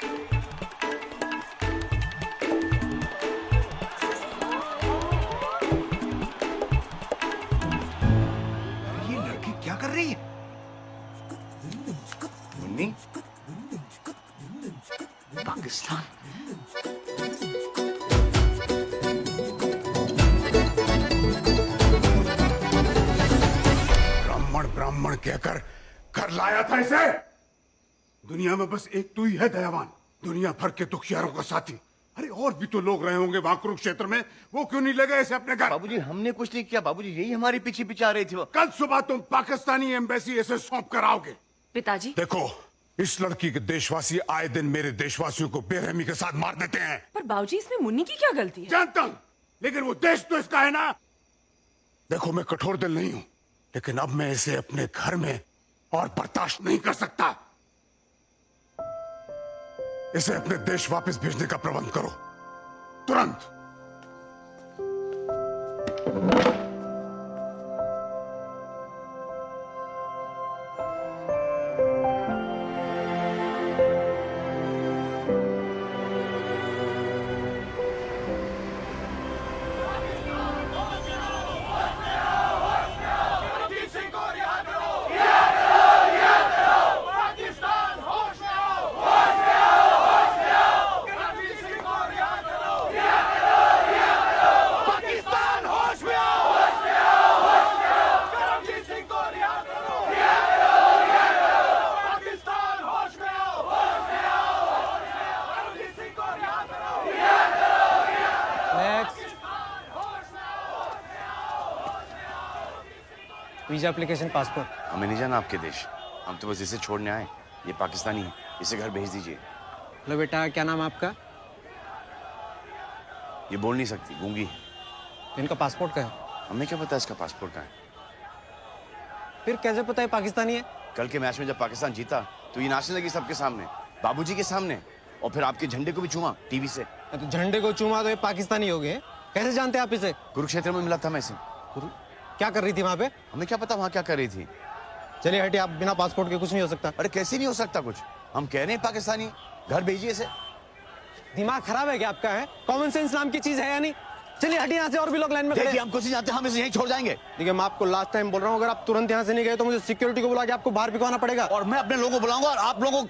ये लड़की क्या कर रही है? मुन्नी, पाकिस्तान ब्राह्मण ब्राह्मण कहकर घर लाया था इसे। दुनिया में बस एक तू ही है दयावान, दुनिया भर के दुखियारों का साथी। अरे और भी तो लोग रहे होंगे वहां कुरुक्षेत्र में, वो क्यों नहीं ले गए इसे अपने घर? बाबूजी हमने कुछ नहीं किया बाबूजी, यही हमारे पीछे पीछे आ रही थी वो। कल सुबह तुम पाकिस्तानी एम्बेसी इसे सौंप कर आओगे। पिताजी, देखो इस लड़की के देशवासी आए दिन मेरे देशवासियों को बेरहमी के साथ मार देते हैं। पर बाबूजी इसमें मुन्नी की क्या गलती है? जानता हूं, लेकिन वो देश तो इसका है ना। देखो मैं कठोर दिल नहीं हूं, लेकिन अब मैं इसे अपने घर में और बर्दाश्त नहीं कर सकता। इसे अपने देश वापस भेजने का प्रबंध करो, तुरंत। Visa application passport. हमें नहीं जाना आपके देश, हम तो बस इसे छोड़ने आए। ये पाकिस्तानी है, इसे घर भेज दीजिए। हेलो बेटा, क्या नाम है आपका? ये बोल नहीं सकती, गूंगी। इनका पासपोर्ट क्या है? हमें क्या पता इसका पासपोर्ट कहाँ है? फिर कैसे पता है पाकिस्तानी है? कल के मैच में जब पाकिस्तान जीता तो ये नाचने लगी सबके सामने, बाबूजी के सामने, और फिर आपके झंडे को भी चूमा टीवी से। तो झंडे को चूमा तो ये पाकिस्तानी हो गए। कैसे जानते हैं आप इसे? कुरुक्षेत्र में मिला था मैं इसे। क्या कर रही थी वहाँ पे? हमें क्या पता वहाँ क्या कर रही थी। चलिए हटिए, आप बिना पासपोर्ट के कुछ नहीं हो सकता। अरे कैसे नहीं हो सकता कुछ? हम कह रहे हैं पाकिस्तानी, घर भेजिए इसे। दिमाग खराब है क्या आपका? है कॉमन सेंस नाम की चीज है या नहीं? चलिए हटिए यहाँ से, और भी लोग लाइन में खड़े हैं। हम कुछ नहीं जानते, हम इसे यहीं छोड़ जाएंगे। देखिए मैं आपको लास्ट टाइम बोल रहा हूँ, अगर आप तुरंत यहाँ से नहीं गए तो मुझे सिक्योरिटी को बुला के आपको बाहर भिगवाना पड़ेगा। और मैं अपने लोगों को बुलाऊंगा और आप लोगों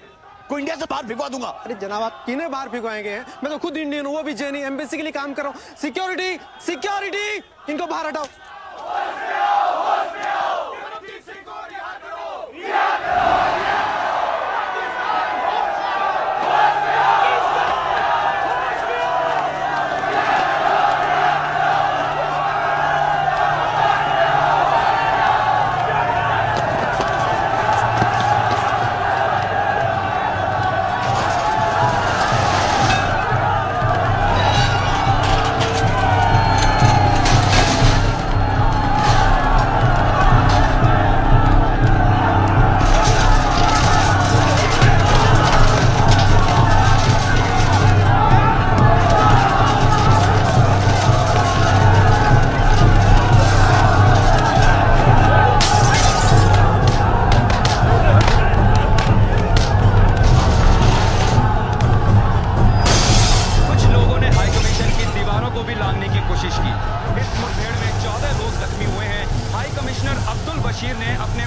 को इंडिया से बाहर भिगवा दूंगा। अरे जनाब, आप किन्हें बाहर भिगवाएंगे? मैं तो खुद इंडियन हूँ, वो भी जेनी एम्बेसी के लिए काम कर रहा हूँ। सिक्योरिटी, सिक्योरिटी, इनको बाहर हटाओ।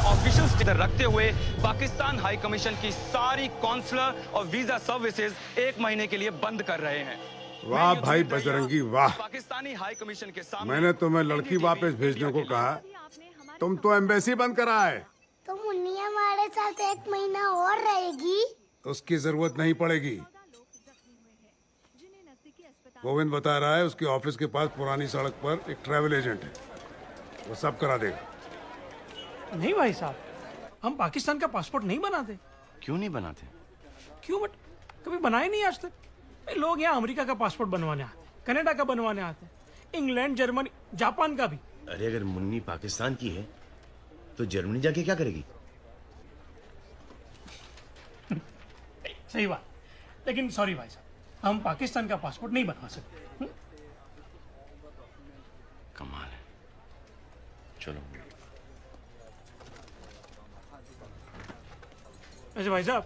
ऑफिशियल स्टेटस रखते हुए पाकिस्तान हाई कमीशन की सारी कॉन्सुलर और वीजा सर्विसेज 1 महीने के लिए बंद कर रहे हैं। वाह भाई बजरंगी वाह। पाकिस्तानी हाई कमीशन के सामने मैंने तुम्हें लड़की वापस भेजने को कहा, तुम तो एम्बेसी बंद करा है। तो मुन्नी हमारे साथ 1 महीना और रहेगी। उसकी जरूरत नहीं पड़ेगी। गोविंद बता रहा है उसके ऑफिस के पास पुरानी सड़क पर एक ट्रैवल एजेंट है, वो सब करा देगा। नहीं भाई साहब, हम पाकिस्तान का पासपोर्ट नहीं बनाते। क्यों नहीं बनाते? क्यों बट कभी बनाए नहीं आज तक। लोग यहाँ अमेरिका का पासपोर्ट बनवाने आते हैं, कनाडा का बनवाने आते हैं, इंग्लैंड, जर्मनी, जापान का भी। अरे अगर मुन्नी पाकिस्तान की है तो जर्मनी जाके क्या करेगी? सही बात, लेकिन सॉरी भाई साहब, हम पाकिस्तान का पासपोर्ट नहीं बनवा सकते। कमाल है। चलो। अच्छा भाई साहब,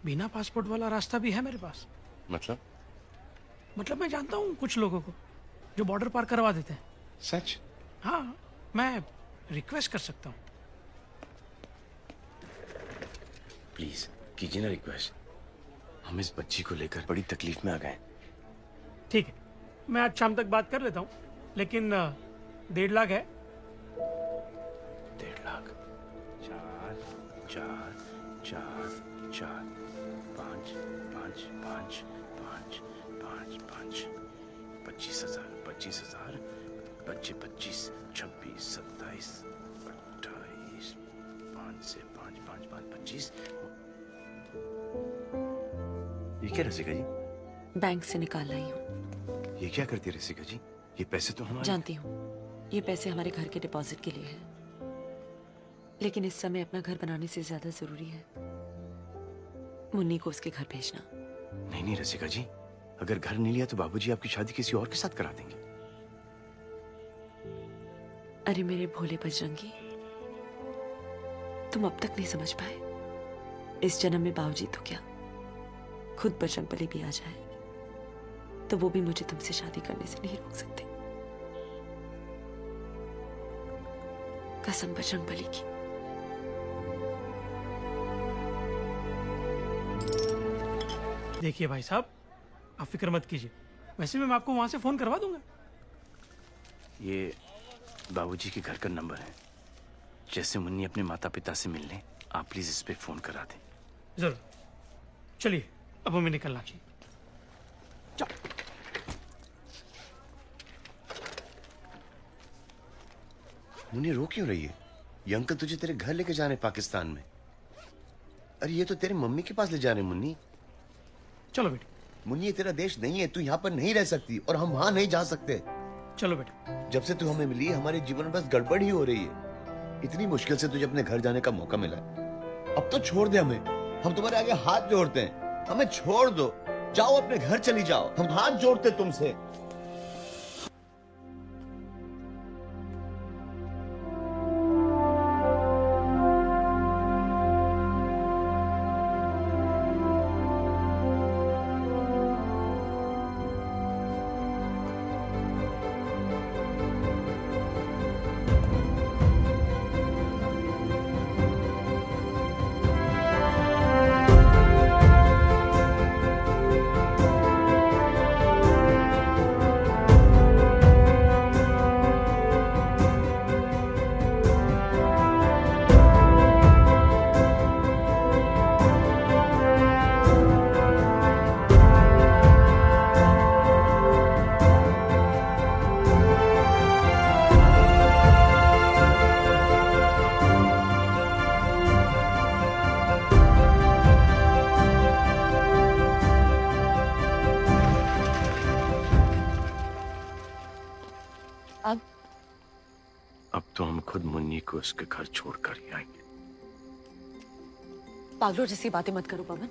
बिना पासपोर्ट वाला रास्ता भी है मेरे पास। मतलब मैं जानता हूँ कुछ लोगों को जो बॉर्डर पार करवा देते हैं। सच? हाँ, मैं रिक्वेस्ट कर सकता हूँ। प्लीज कीजिए ना रिक्वेस्ट। हम इस बच्ची को लेकर बड़ी तकलीफ में आ गए। ठीक है, मैं आज शाम तक बात कर लेता हूँ, लेकिन 1.5 लाख है। 1.5 लाख? 4 4 4 4 5 5 5 5 5 5 25,000 25,000 25 26 26 27 28 5 से 5 5 5 25। ये क्या रसिका जी? बैंक से निकाल लाई हूँ। ये क्या करती है रसिका जी? ये पैसे तो हमारे। जानती हूँ, ये पैसे हमारे घर के डिपॉजिट के लिए है, लेकिन इस समय अपना घर बनाने से ज्यादा जरूरी है मुन्नी को उसके घर भेजना। नहीं नहीं रसिका जी, अगर घर नहीं लिया तो बाबूजी आपकी शादी किसी और के साथ करा देंगे। अरे मेरे भोले बजरंगी, तुम अब तक नहीं समझ पाए। इस जन्म में बाबूजी तो क्या, खुद बजरंगबली भी आ जाए तो वो भी मुझे तुमसे शादी करने से नहीं रोक सकते। कसम बजरंगबली की। देखिए भाई साहब, आप फिक्र मत कीजिए, वैसे भी मैं आपको वहां से फोन करवा दूंगा। ये बाबूजी के घर का नंबर है। जैसे मुन्नी अपने माता पिता से मिलने, आप प्लीज इस पे फोन करा दें। जरूर। चलिए, अब हमें निकलना चाहिए। चल। मुन्नी रो क्यों रही है? ये अंकल तुझे तेरे घर लेके जा रहे हैं पाकिस्तान में। अरे ये तो तेरे मम्मी के पास ले जा रहे हैं मुन्नी। चलो बेटे। मुन्नी ये तेरा देश नहीं है, तू यहाँ पर नहीं रह सकती और हम वहां नहीं जा सकते। चलो बेटे। जब से तू हमें मिली है हमारे जीवन में बस गड़बड़ ही हो रही है। इतनी मुश्किल से तुझे अपने घर जाने का मौका मिला है, अब तो छोड़ दे हमें। हम तुम्हारे आगे हाथ जोड़ते हैं, हमें छोड़ दो। जाओ अपने घर चली जाओ, हम हाथ जोड़ते तुमसे। अब तो हम खुद मुन्नी को उसके घर छोड़कर ही आएंगे। पागलों जैसी बातें मत करो पवन।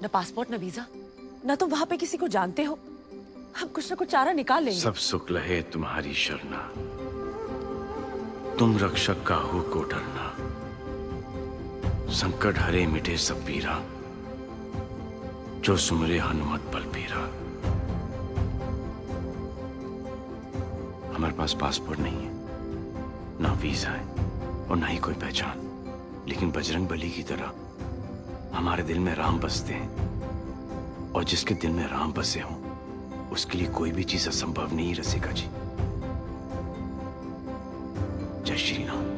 न पासपोर्ट, न वीजा, न तुम वहां पे किसी को जानते हो। हम कुछ न कुछ चारा निकाल लेंगे। सब सुख लहे तुम्हारी शरणा, तुम रक्षक काहू को डरना। संकट हरे मिटे सब पीरा, जो सुमरे हनुमत बलबीरा। हमारे पास पासपोर्ट नहीं है, ना वीजा है और ना ही कोई पहचान, लेकिन बजरंग बली की तरह हमारे दिल में राम बसते हैं, और जिसके दिल में राम बसे हों उसके लिए कोई भी चीज असंभव नहीं रसिका जी। जय श्री राम।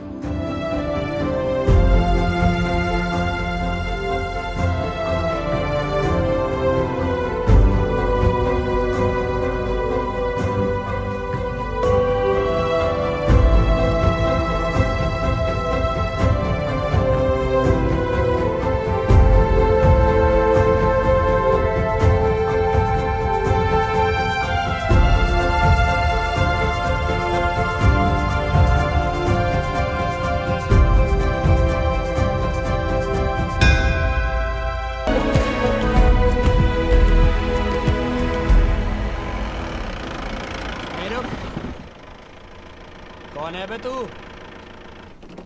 कौन है बे तू?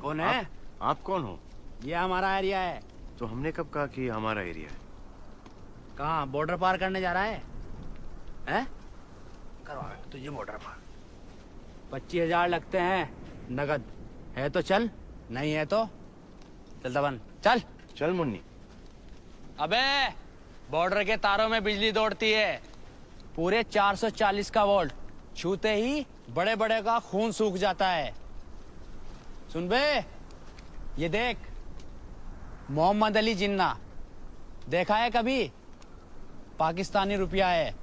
कौन है? आप कौन हो? ये हमारा एरिया है। तो हमने कब कहा कि ये हमारा एरिया है? कहाँ बॉर्डर पार करने जा रहा है? हैं? करवा तुझे बॉर्डर पार। 25,000 लगते हैं नगद। है तो चल, नहीं है तो चल दबन। चल चल मुन्नी। अबे बॉर्डर के तारों में बिजली दौड़ती है, पूरे 440 का वोल्ट, छूते ही बड़े बड़े का खून सूख जाता है। सुन बे, ये देख मोहम्मद अली जिन्ना, देखा है कभी? पाकिस्तानी रुपया है,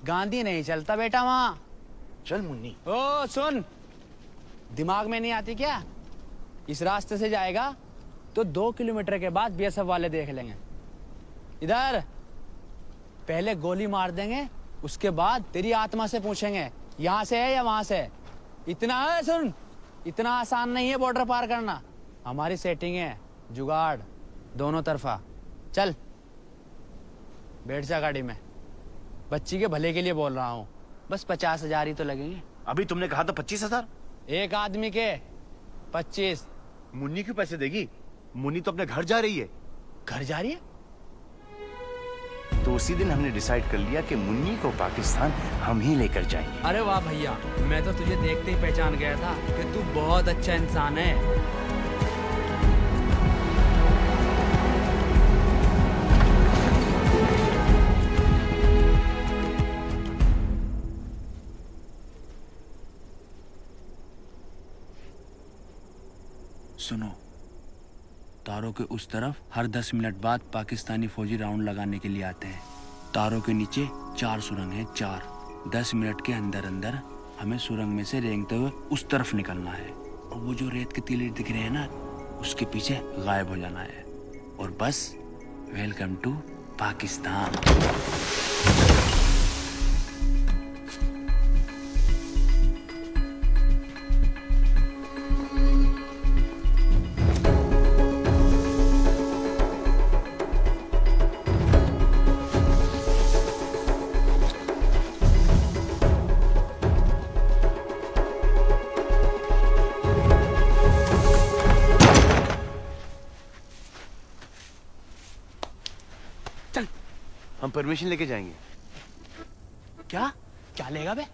गांधी नहीं चलता बेटा वहां। चल मुन्नी। ओ सुन, दिमाग में नहीं आती क्या? इस रास्ते से जाएगा तो 2 किलोमीटर के बाद बीएसएफ वाले देख लेंगे। इधर पहले गोली मार देंगे, उसके बाद तेरी आत्मा से पूछेंगे यहाँ से है या वहां से। इतना है, सुन, इतना आसान नहीं है बॉर्डर पार करना। हमारी सेटिंग है, जुगाड़ दोनों तरफा। चल बैठ जा गाड़ी में, बच्ची के भले के लिए बोल रहा हूँ। बस 50,000 ही तो लगेंगे। अभी तुमने कहा था 25,000। एक आदमी के 25। मुन्नी क्यों पैसे देगी? मुन्नी तो अपने घर जा रही है। घर जा रही है? तो उसी दिन हमने डिसाइड कर लिया कि मुन्नी को पाकिस्तान हम ही लेकर जाएंगे। अरे वाह भैया, मैं तो तुझे देखते ही पहचान गया था कि तू बहुत अच्छा इंसान है। सुनो, तारों के उस तरफ हर 10 मिनट बाद पाकिस्तानी फौजी राउंड लगाने के लिए आते हैं। तारों के नीचे 4 सुरंग हैं, 4। 10 मिनट के अंदर अंदर हमें सुरंग में से रेंगते हुए उस तरफ निकलना है, और वो जो रेत के टीले दिख रहे हैं ना, उसके पीछे गायब हो जाना है। और बस वेलकम टू पाकिस्तान। हम परमिशन लेके जाएंगे। क्या क्या लेगा बे?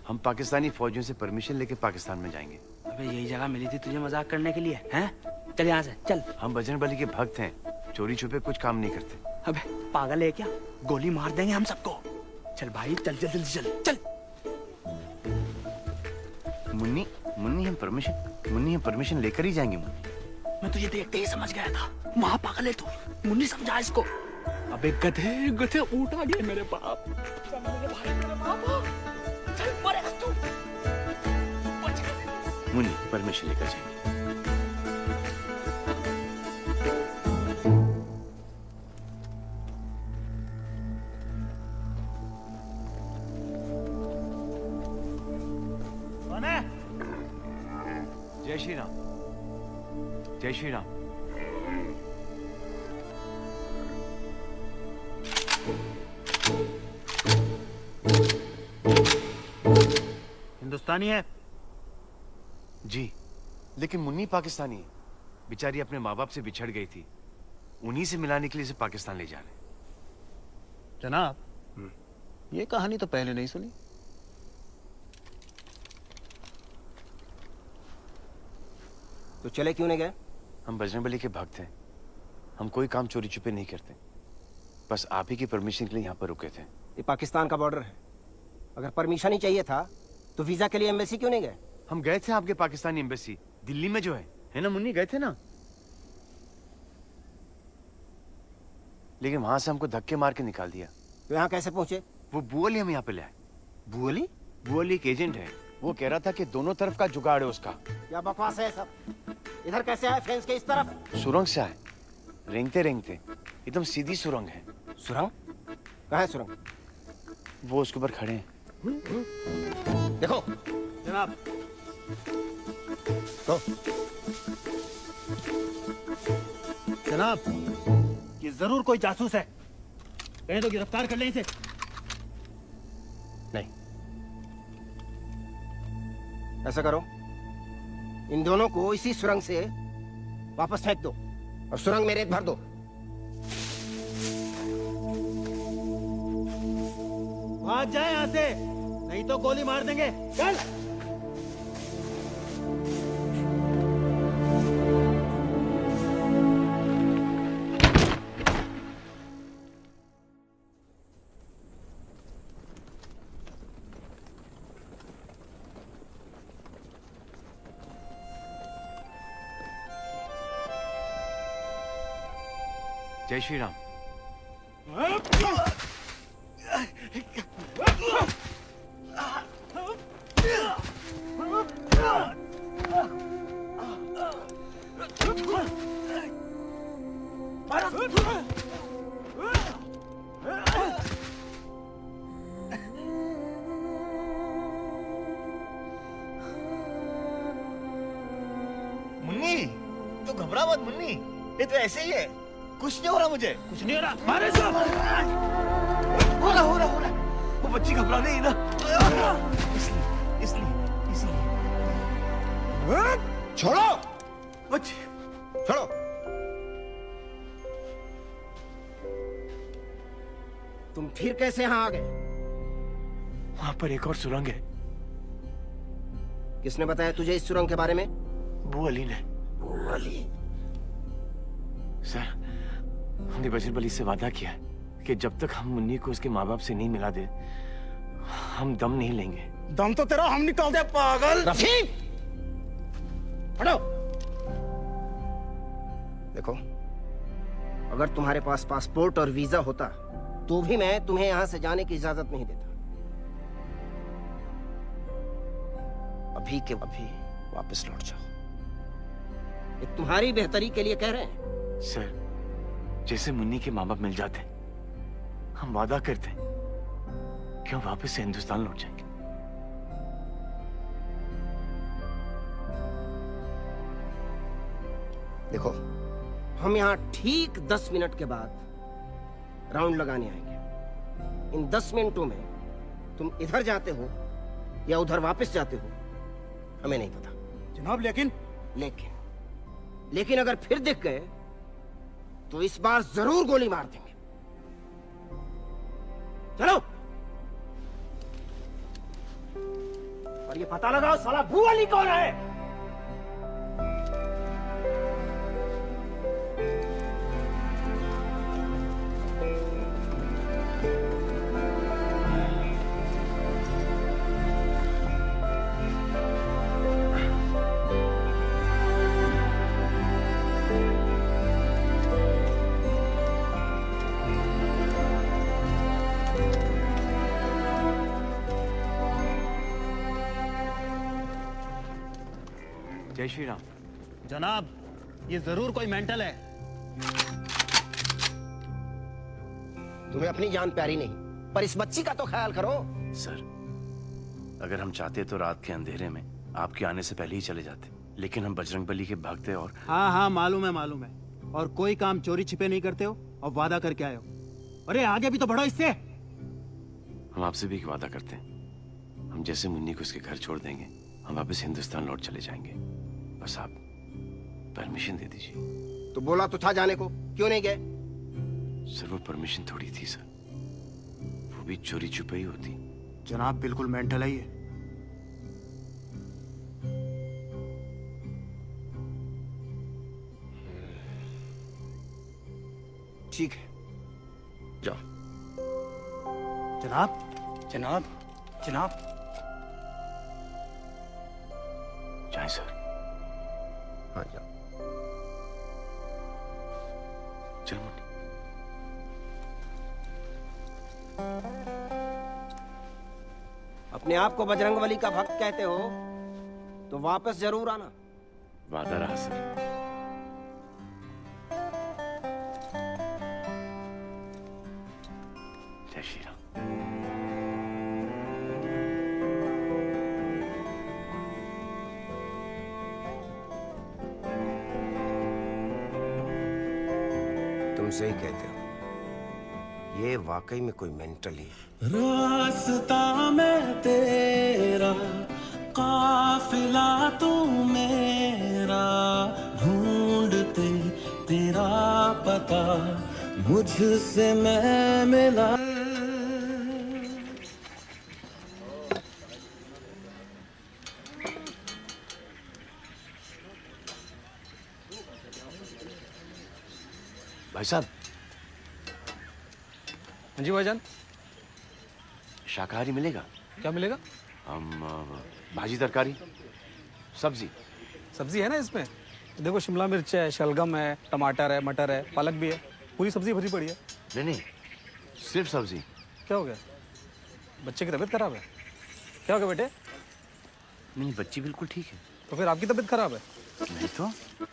हम पाकिस्तानी फौजियों से परमिशन लेके पाकिस्तान में जाएंगे। अबे यही जगह मिली थी तुझे मजाक करने के लिए, हैं? चल यहाँ से चल। हम बजरंग बली के भक्त हैं, चोरी छुपे कुछ काम नहीं करते। अबे पागल है क्या? गोली मार देंगे हम सबको। चल भाई चल, जल्दी चल चल। मुन्नी हम परमिशन लेकर ही जाएंगे। मुन्नी, मैं तुझे देखते ही समझ गया था, वहाँ पागल है तू। मुन्नी समझा इसको। अबे गधे गधे ऊँट आ गए मेरे बाप। चल मेरे भाई, मेरे बाप, चल मरेगा तू। मुन्नी परमिशन लेकर जाएंगे। कौन है? जय श्री राम। जय श्री राम। हिंदुस्तानी है जी, लेकिन मुन्नी पाकिस्तानी है। बेचारी अपने माँ बाप से बिछड़ गई थी, उन्हीं से मिलाने के लिए इसे पाकिस्तान ले जा रहे हैं। जनाब, ये कहानी तो पहले नहीं सुनी। तो चले क्यों नहीं गए? हम बजरंगबली के भक्त हैं। हम कोई काम चोरी छुपे नहीं करते। बस आप ही की परमिशन के लिए यहाँ पर रुके थे। ये पाकिस्तान का बॉर्डर है, अगर परमिशन ही चाहिए था तो वीजा के लिए एम्बेसी क्यों नहीं गए? हम गए थे आपके पाकिस्तानी एम्बेसी, दिल्ली में जो है ना मुन्नी, गए थे ना। लेकिन वहां से हमको धक्के मार के निकाल दिया। तो यहाँ कैसे पहुंचे? वो बुअली हम यहाँ पे ले आए। बुअली? बुअली एक एजेंट है, वो कह रहा था कि दोनों तरफ का जुगाड़ है उसका। क्या बकवास है सब? इधर कैसे आए फेंस के इस तरफ? सुरंग से आए, रेंगते रेंगते, एकदम सीधी सुरंग है। सुरंग? कहाँ है सुरंग? वो उसके ऊपर खड़े हैं। देखो जनाब। तो जनाब, ये जरूर कोई जासूस है, कहें तो गिरफ्तार कर लें इसे। नहीं, ऐसा करो, इन दोनों को इसी सुरंग से वापस फेंक दो और सुरंग में रेत भर दो। भाग जाए यहाँ से, नहीं तो गोली मार देंगे। चल। जय श्री राम। मुन्नी, तू घबरा मत मुन्नी, ये तो ऐसे ही है, कुछ नहीं हो रहा मुझे। कुछ नहीं हो रहा, मारे सब। हो रहा। वो बच्ची घबरा नहीं ना, इसलिए। छोड़ो बच्ची, छोड़ो। तुम फिर कैसे यहाँ आ गए? वहां पर एक और सुरंग है। किसने बताया तुझे इस सुरंग के बारे में? बुअली ने। बुअली? सर, हमने बजरंगबली से वादा किया है कि जब तक हम मुन्नी को उसके माँ बाप से नहीं मिला दे, हम दम नहीं लेंगे। दम तो तेरा हम निकाल दे, पागल। रफी, हटो। देखो, अगर तुम्हारे पास पासपोर्ट और वीजा होता तो भी मैं तुम्हें यहां से जाने की इजाजत नहीं देता। अभी के अभी वापस लौट जाओ। ये तुम्हारी बेहतरी के लिए कह रहे हैं। सर, जैसे मुन्नी के माँ बाप मिल जाते, हम वादा करते कि हम वापस से हिंदुस्तान लौट जाएंगे। देखो, हम यहाँ ठीक 10 मिनट के बाद राउंड लगाने आएंगे। इन 10 मिनटों में तुम इधर जाते हो या उधर वापस जाते हो, हमें नहीं पता। जनाब, लेकिन अगर फिर दिख गए तो इस बार जरूर गोली मार देंगे। चलो। और ये पता लगाओ साला बुअली कौन है। जय श्री राम। जनाब, ये जरूर कोई मेंटल है। तुम्हें अपनी जान प्यारी नहीं, पर इस बच्ची का तो ख्याल करो। सर, अगर हम चाहते तो रात के अंधेरे में आपके आने से पहले ही चले जाते, लेकिन हम बजरंगबली के भक्त हैं और हाँ, मालूम है। और कोई काम चोरी छिपे नहीं करते हो और वादा करके आए हो। अरे आगे भी तो बढ़ो इससे। हम आपसे भी एक वादा करते हैं, हम जैसे मुन्नी को उसके घर छोड़ देंगे, हम वापस हिंदुस्तान लौट चले जाएंगे। बस आप परमिशन दे दीजिए। तो बोला तो था जाने को, क्यों नहीं गए? सर, वो परमिशन थोड़ी थी सर, वो भी चोरी छुपी होती। जनाब, बिल्कुल मेंटल है ये। ठीक है, जाओ। जनाब, जनाब, जनाब। जाए सर। हाँ जाओ। चल मुन्नी। अपने आप को बजरंगबली का भक्त कहते हो तो वापस जरूर आना। वादा रहा सर। जय श्री राम। तुम सही कहते हो, ये वाकई में कोई मेंटल ही है। रास्ता में तेरा, काफिला तू मेरा, ढूंढते तेरा पता मुझसे मैं मिला। भाई साहब। हाँ जी भाईजान। शाकाहारी मिलेगा? क्या मिलेगा? भाजी तरकारी सब्जी। सब्जी है ना इसमें, देखो शिमला मिर्च है, शलगम है, टमाटर है, मटर है, पालक भी है, पूरी सब्जी भरी पड़ी है। नहीं, सिर्फ सब्जी। क्या हो गया? बच्चे की तबीयत खराब है? क्या हो गया बेटे? नहीं, बच्ची बिल्कुल ठीक है। तो फिर आपकी तबीयत खराब है? नहीं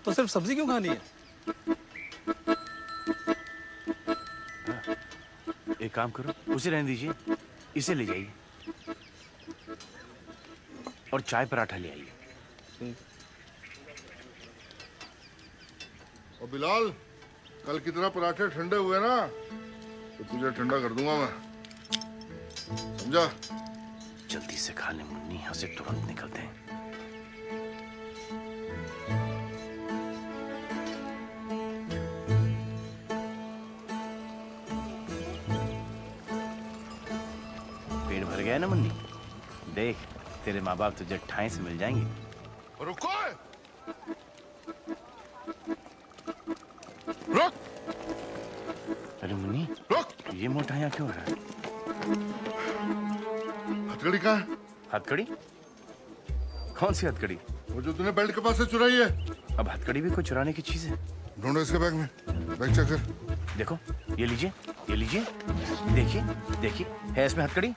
तो सिर्फ सब्जी क्यों खानी है? एक काम करो, उसे रहने दीजिए, इसे ले जाइए और चाय पराठा ले आइए। और बिलाल, कल की तरह पराठे ठंडे हुए ना तो तुझे ठंडा कर दूंगा मैं, समझा? जल्दी से खा ले मुन्नी, यहाँ से तुरंत निकलते हैं। पेट भर गया ना मुन्नी? देख, तेरे माँ बाप तुझे ठाई से मिल जाएंगे। रुको, रुक। अरे मुन्नी, रुक। ये मोटा यहाँ क्यों हो रहा है? हथकड़ी कहाँ है? हथकड़ी? कौन सी हथकड़ी? वो जो तूने बेल्ट के पास से चुराई है। अब हथकड़ी भी कोई चुराने की चीज है? ढूंढो इसके बैग में, बैग चेक कर। देखो, ये लीजिए, ये लीजिए, देखिए, देखिए, है इसमें हथकड़ी?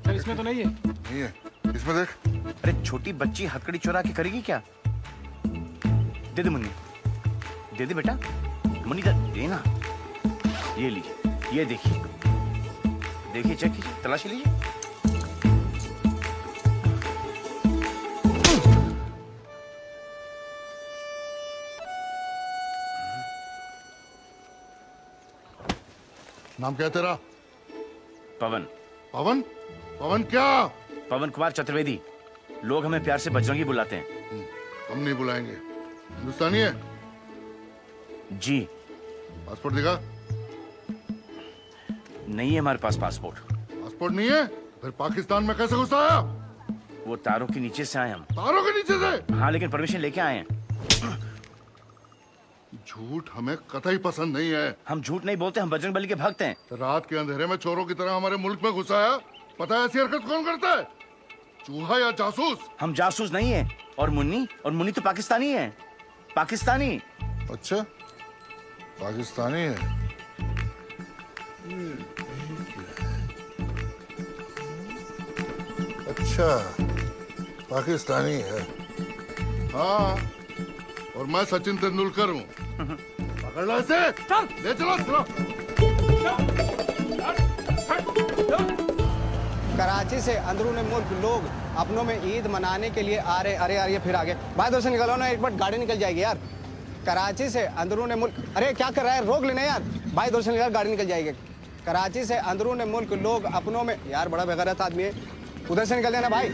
सर इसमें तो नहीं है। नहीं है, इसमें देख। अरे छोटी बच्ची हथकड़ी चुरा के करेगी क्या? दे दे मुन्नी, दे दे बेटा, मुन्नी दे ना। ये लीजिए, ये देखिए, देखिए, चेक कीजिए, तलाशी लीजिए। नाम क्या है तेरा? पवन। पवन? पवन क्या? पवन कुमार चतुर्वेदी। लोग हमें प्यार से बजरंगी बुलाते हैं। हम नहीं बुलाएंगे। हिंदुस्तानी है? जी। पासपोर्ट दिखा। नहीं है हमारे पास पासपोर्ट। पासपोर्ट नहीं है? फिर पाकिस्तान में कैसे घुस आया? वो तारों के नीचे से आए हम। तारों के नीचे से? हाँ, लेकिन परमिशन लेके आए हैं। झूठ हमें कतई पसंद नहीं है। हम झूठ नहीं बोलते, हम बजरंगबली के भक्त हैं। रात के अंधेरे में चोरों की तरह हमारे मुल्क में घुसाया, पता है ऐसी हरकत कौन करता है? चूहा या जासूस? हम जासूस नहीं है। और मुन्नी तो पाकिस्तानी है। पाकिस्तानी। अच्छा, पाकिस्तानी है। अच्छा, पाकिस्तानी है। हाँ, और मैं सचिन तेंदुलकर हूँ। पकड़ लो इसे। चल, ले चलो। कराची से अंदरूनी मुल्क लोग अपनों में ईद मनाने के लिए आ रहे। अरे यार, ये फिर आगे भाई, उधर से निकलो ना, एक बार गाड़ी निकल जाएगी यार। कराची से अंदरूनी मुल्क, अरे क्या कर रहा है, रोक लेना यार भाई, उधर से निकल, गाड़ी निकल जाएगी। कराची से अंदरूनी मुल्क लोग अपनों में, यार बड़ा बेगैरत आदमी है, उधर से निकल जाना भाई।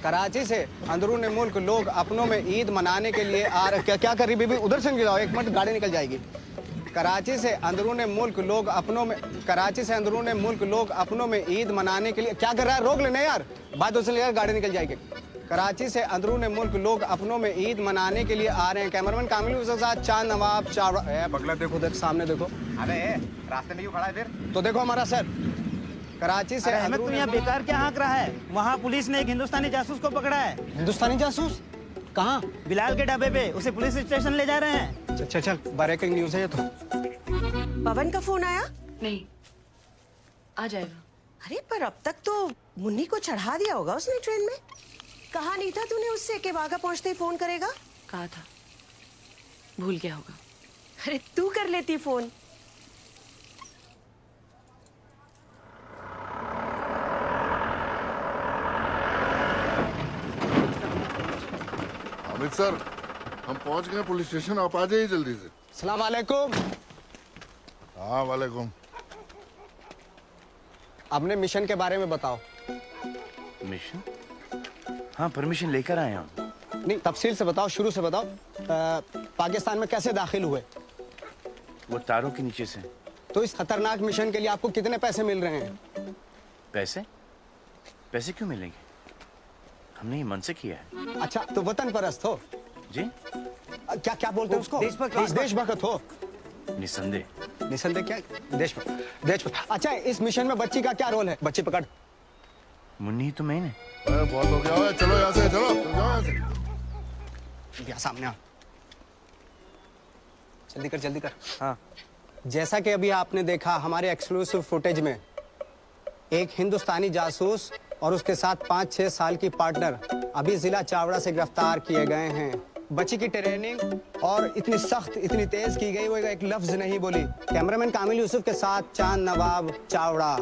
कराची से अंदरूनी मुल्क लोग अपनों में ईद मनाने के लिए आ रहे। क्या कर रही बीबी, उधर से निकल जाओ, एक मिनट, गाड़ी निकल जाएगी। कराची से अंदरूनी मुल्क लोग अपनों में, कराची से अंदरूनी मुल्क लोग अपनों में ईद मनाने के लिए, क्या कर रहा है, रोक लेना यार भाई, उधर से निकल, गाड़ी निकल जाएगी। कराची से अंदरून मुल्क लोग अपनों में ईद मनाने के लिए आ रहे हैं। कैमरामैन कामिल के साथ चांद नवाब चावड़ा। बगला देखो, देख सामने देखो। अबे रास्ते में क्यों खड़ा है फिर? तो देखो हमारा सर कराची से अहमद, तुम यहाँ बेकार क्या हाँक रहा है? वहाँ पुलिस ने एक हिंदुस्तानी जासूस को पकड़ा है। हिंदुस्तानी जासूस कहाँ? बिलाल के ढाबे पे। उसे पुलिस स्टेशन ले जा रहे हैं। चल चल, ब्रेकिंग न्यूज है ये तो। पवन का फोन आया? नहीं, आ जाएगा। अरे पर अब तक तो मुन्नी को चढ़ा दिया होगा उसने ट्रेन में। कहा नहीं था तूने उससे कि वाघा पहुंचते ही फोन करेगा? कहा था, भूल गया होगा। अरे तू कर लेती फोन। हामिद सर, हम पहुंच गए पुलिस स्टेशन, आप आ जाइए जल्दी से। अस्सलाम वालेकुम। हाँ वालेकुम। अपने मिशन के बारे में बताओ। मिशन? हाँ, परमिशन लेकर आए हम। नहीं, तफसील से बताओ, शुरू से बताओ। पाकिस्तान में कैसे दाखिल हुए? वो तारों के नीचे से। तो इस खतरनाक मिशन के लिए आपको कितने पैसे मिल रहे हैं? पैसे? पैसे क्यों मिलेंगे? हमने ये मन से किया है। अच्छा, तो वतन परस्त हो? जी? क्या क्या बोलते हैं उसको? देशभक्त हो? निसंदेह। निसंदेह क्या? देशभक्त। अच्छा, इस मिशन में बच्ची का क्या रोल है? बच्ची पकड़। मुन्नी तो मैंने। बहुत हो गया है, चलो यहाँ से, चलो जाओ यहाँ से। यहाँ सामने आ। जल्दी कर, जल्दी कर। हाँ, जैसा कि अभी आपने देखा हमारे एक्सक्लूसिव फुटेज में, एक हिंदुस्तानी जासूस और उसके साथ 5-6 साल की पार्टनर अभी जिला चावड़ा से गिरफ्तार किए गए हैं। बच्ची की ट्रेनिंग और इतनी सख्त, इतनी तेज की गई, वो एक लफ्ज नहीं बोली। कैमरामैन कामिल यूसुफ के साथ चांद नवाब चावड़ा।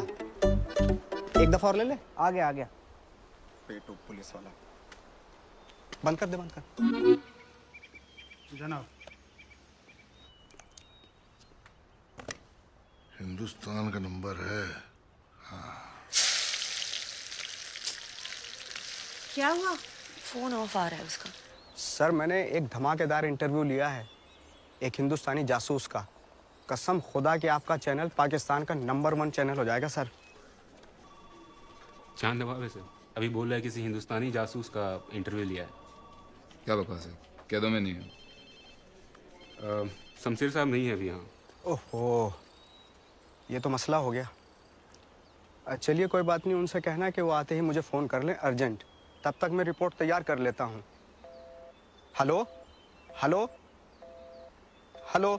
एक दफा और ले ले। आ गया पेटू पुलिस वाला। बंद कर दे, बंद कर। जनाब, हिंदुस्तान का नंबर है। हाँ। क्या हुआ? फोन ऑफ आ रहा है उसका। सर, मैंने एक धमाकेदार इंटरव्यू लिया है एक हिंदुस्तानी जासूस का। कसम खुदा कि आपका चैनल पाकिस्तान का नंबर 1 चैनल हो जाएगा सर। चांद नवाब है सर, अभी बोल रहा है किसी हिंदुस्तानी जासूस का इंटरव्यू लिया है। क्या बकवास है? कह दो मैं नहीं हूँ। शमशेर साहब नहीं है अभी यहाँ। ओहो, ये तो मसला हो गया। चलिए कोई बात नहीं, उनसे कहना कि वो आते ही मुझे फ़ोन कर लें अर्जेंट। तब तक मैं रिपोर्ट तैयार कर लेता हूँ। Hello hello hello.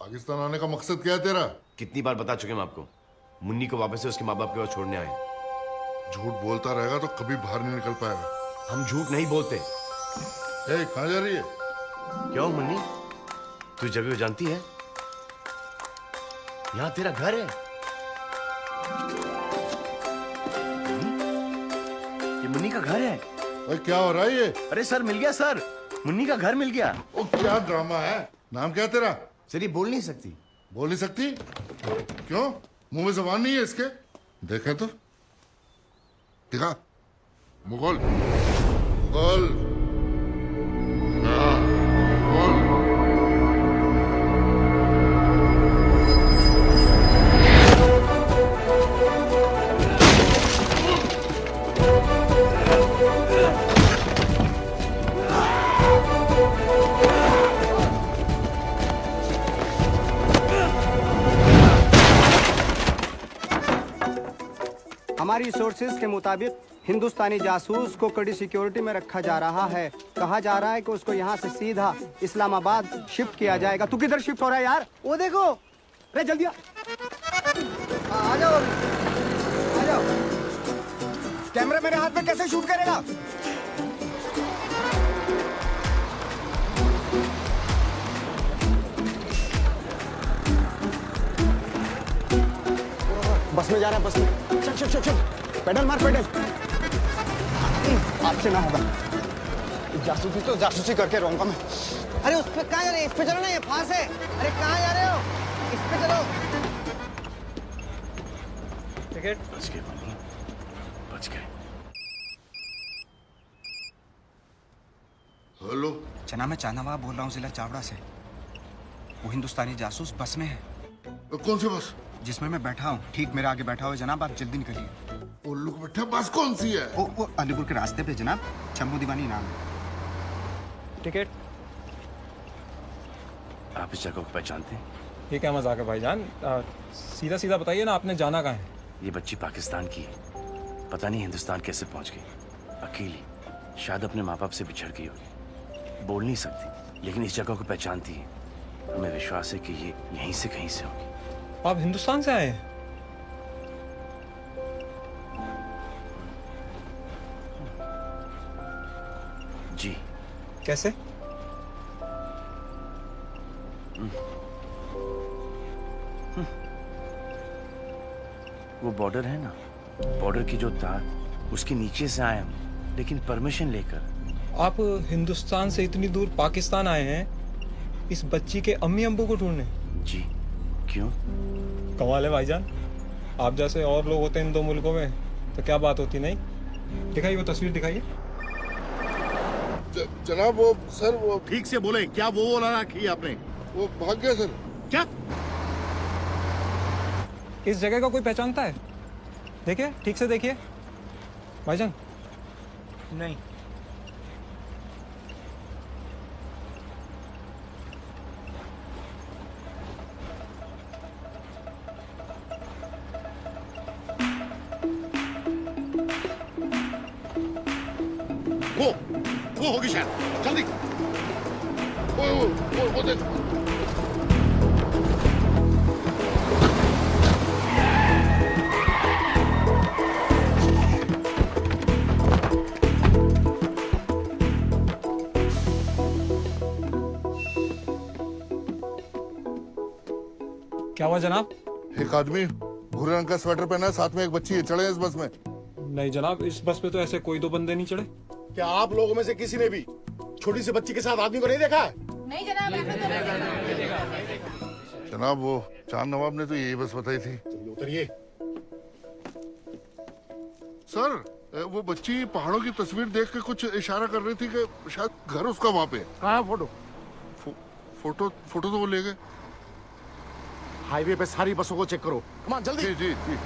पाकिस्तान आने का मकसद क्या है तेरा? कितनी बार बता चुके हम आपको, मुन्नी को वापस से उसके माँ बाप के पास छोड़ने आए। झूठ बोलता रहेगा तो कभी बाहर नहीं निकल पाएगा। हम झूठ नहीं बोलते। कहाँ जा रही है? क्यों मुन्नी, तू जगह जानती है? यहाँ तेरा घर है। ये मुन्नी का घर है। अरे क्या हो रहा है ये? अरे सर, मिल गया सर, मुन्नी का घर मिल गया। ओ, क्या ड्रामा है? नाम क्या तेरा? सर, ये बोल नहीं सकती। बोल नहीं सकती? क्यों? मुंह में जबान नहीं है इसके? देखे तो देखा, मुगल मुगल। हाँ, मुगल। हमारी सोर्सेज के मुताबिक हिंदुस्तानी जासूस को कड़ी सिक्योरिटी में रखा जा रहा है। कहा जा रहा है कि उसको यहाँ से सीधा इस्लामाबाद शिफ्ट किया जाएगा। तू किधर शिफ्ट हो रहा है यार? वो देखो, अरे जल्दी आ जाओ, आ जाओ। कैमरा मेरे हाथ में कैसे शूट करेगा? बस में जा रहा है, बस में। चल चल चल चल, पेडल मार, पेडल। आपसे ना होगा। जासूसी तो जासूसी करके रहूंगा मैं। अरे उस पे कहाँ जा रहे हैं? इस पे चलो ना, ये फांस है। अरे कहाँ जा रहे हो? इस पे चलो। टिकट। बच गए मुन्नी, बच गए। हेलो जना, मैं चांदनवा बोल रहा हूँ जिला चावड़ा से। वो हिंदुस्तानी जासूस बस में है। कौन सी बस? जिसमें मैं बैठा हूँ, ठीक मेरे आगे बैठा हुआ। जनाब आप जल्दी निकलिए। उल्लू को मिठा बास कौन सी है? वो अलीपुर के रास्ते पे जनाब, चम्मू दीवानी नाम है। टिकट। आप इस जगह को पहचानते हैं? ये क्या मजाक है भाईजान? सीधा सीधा बताइए ना, आपने जाना कहाँ है? ये बच्ची पाकिस्तान की है, पता नहीं हिंदुस्तान कैसे पहुंच गई, अकेली, शायद अपने माँ बाप से बिछड़ गई होगी, बोल नहीं सकती, लेकिन इस जगह को पहचानती है। हमें विश्वास है कि ये यहीं से कहीं से होगी। आप हिंदुस्तान से आए हैं? जी। कैसे? वो बॉर्डर है ना, बॉर्डर की जो तार, उसके नीचे से आए हम, लेकिन परमिशन लेकर। आप हिंदुस्तान से इतनी दूर पाकिस्तान आए हैं इस बच्ची के अम्मी अब्बू को ढूंढने? जी। क्यों? कमाल है भाईजान, आप जैसे और लोग होते हैं इन दो मुल्कों में तो क्या बात होती। नहीं दिखाइए वो तस्वीर, दिखाइए। जनाब वो सर, वो ठीक से बोले, क्या वो वाला रखी आपने? वो भाग गया सर। क्या? इस जगह का कोई पहचानता है? देखिए, ठीक से देखिए भाईजान। नहीं। वो होगी शायद, जल्दी। वो देख। क्या हुआ जनाब? एक आदमी भूरे रंग का स्वेटर पहना है, साथ में एक बच्ची है, चढ़े इस बस में? नहीं जनाब, इस बस पे तो ऐसे कोई दो बंदे नहीं चढ़े। क्या आप लोगों में से किसी ने भी छोटी सी बच्ची के साथ आदमी को नहीं देखा है? नहीं जनाब, जनाब वो चांद नवाब ने तो यही बस बताई थी। उतरिए। सर वो बच्ची पहाड़ों की तस्वीर देख के कुछ इशारा कर रही थी कि शायद घर उसका वहाँ पे है। कहाँ है फोटो? फोटो तो वो ले गए। हाईवे पे सारी बसों को चेक करो, कमान जल्दी। जी जी जी।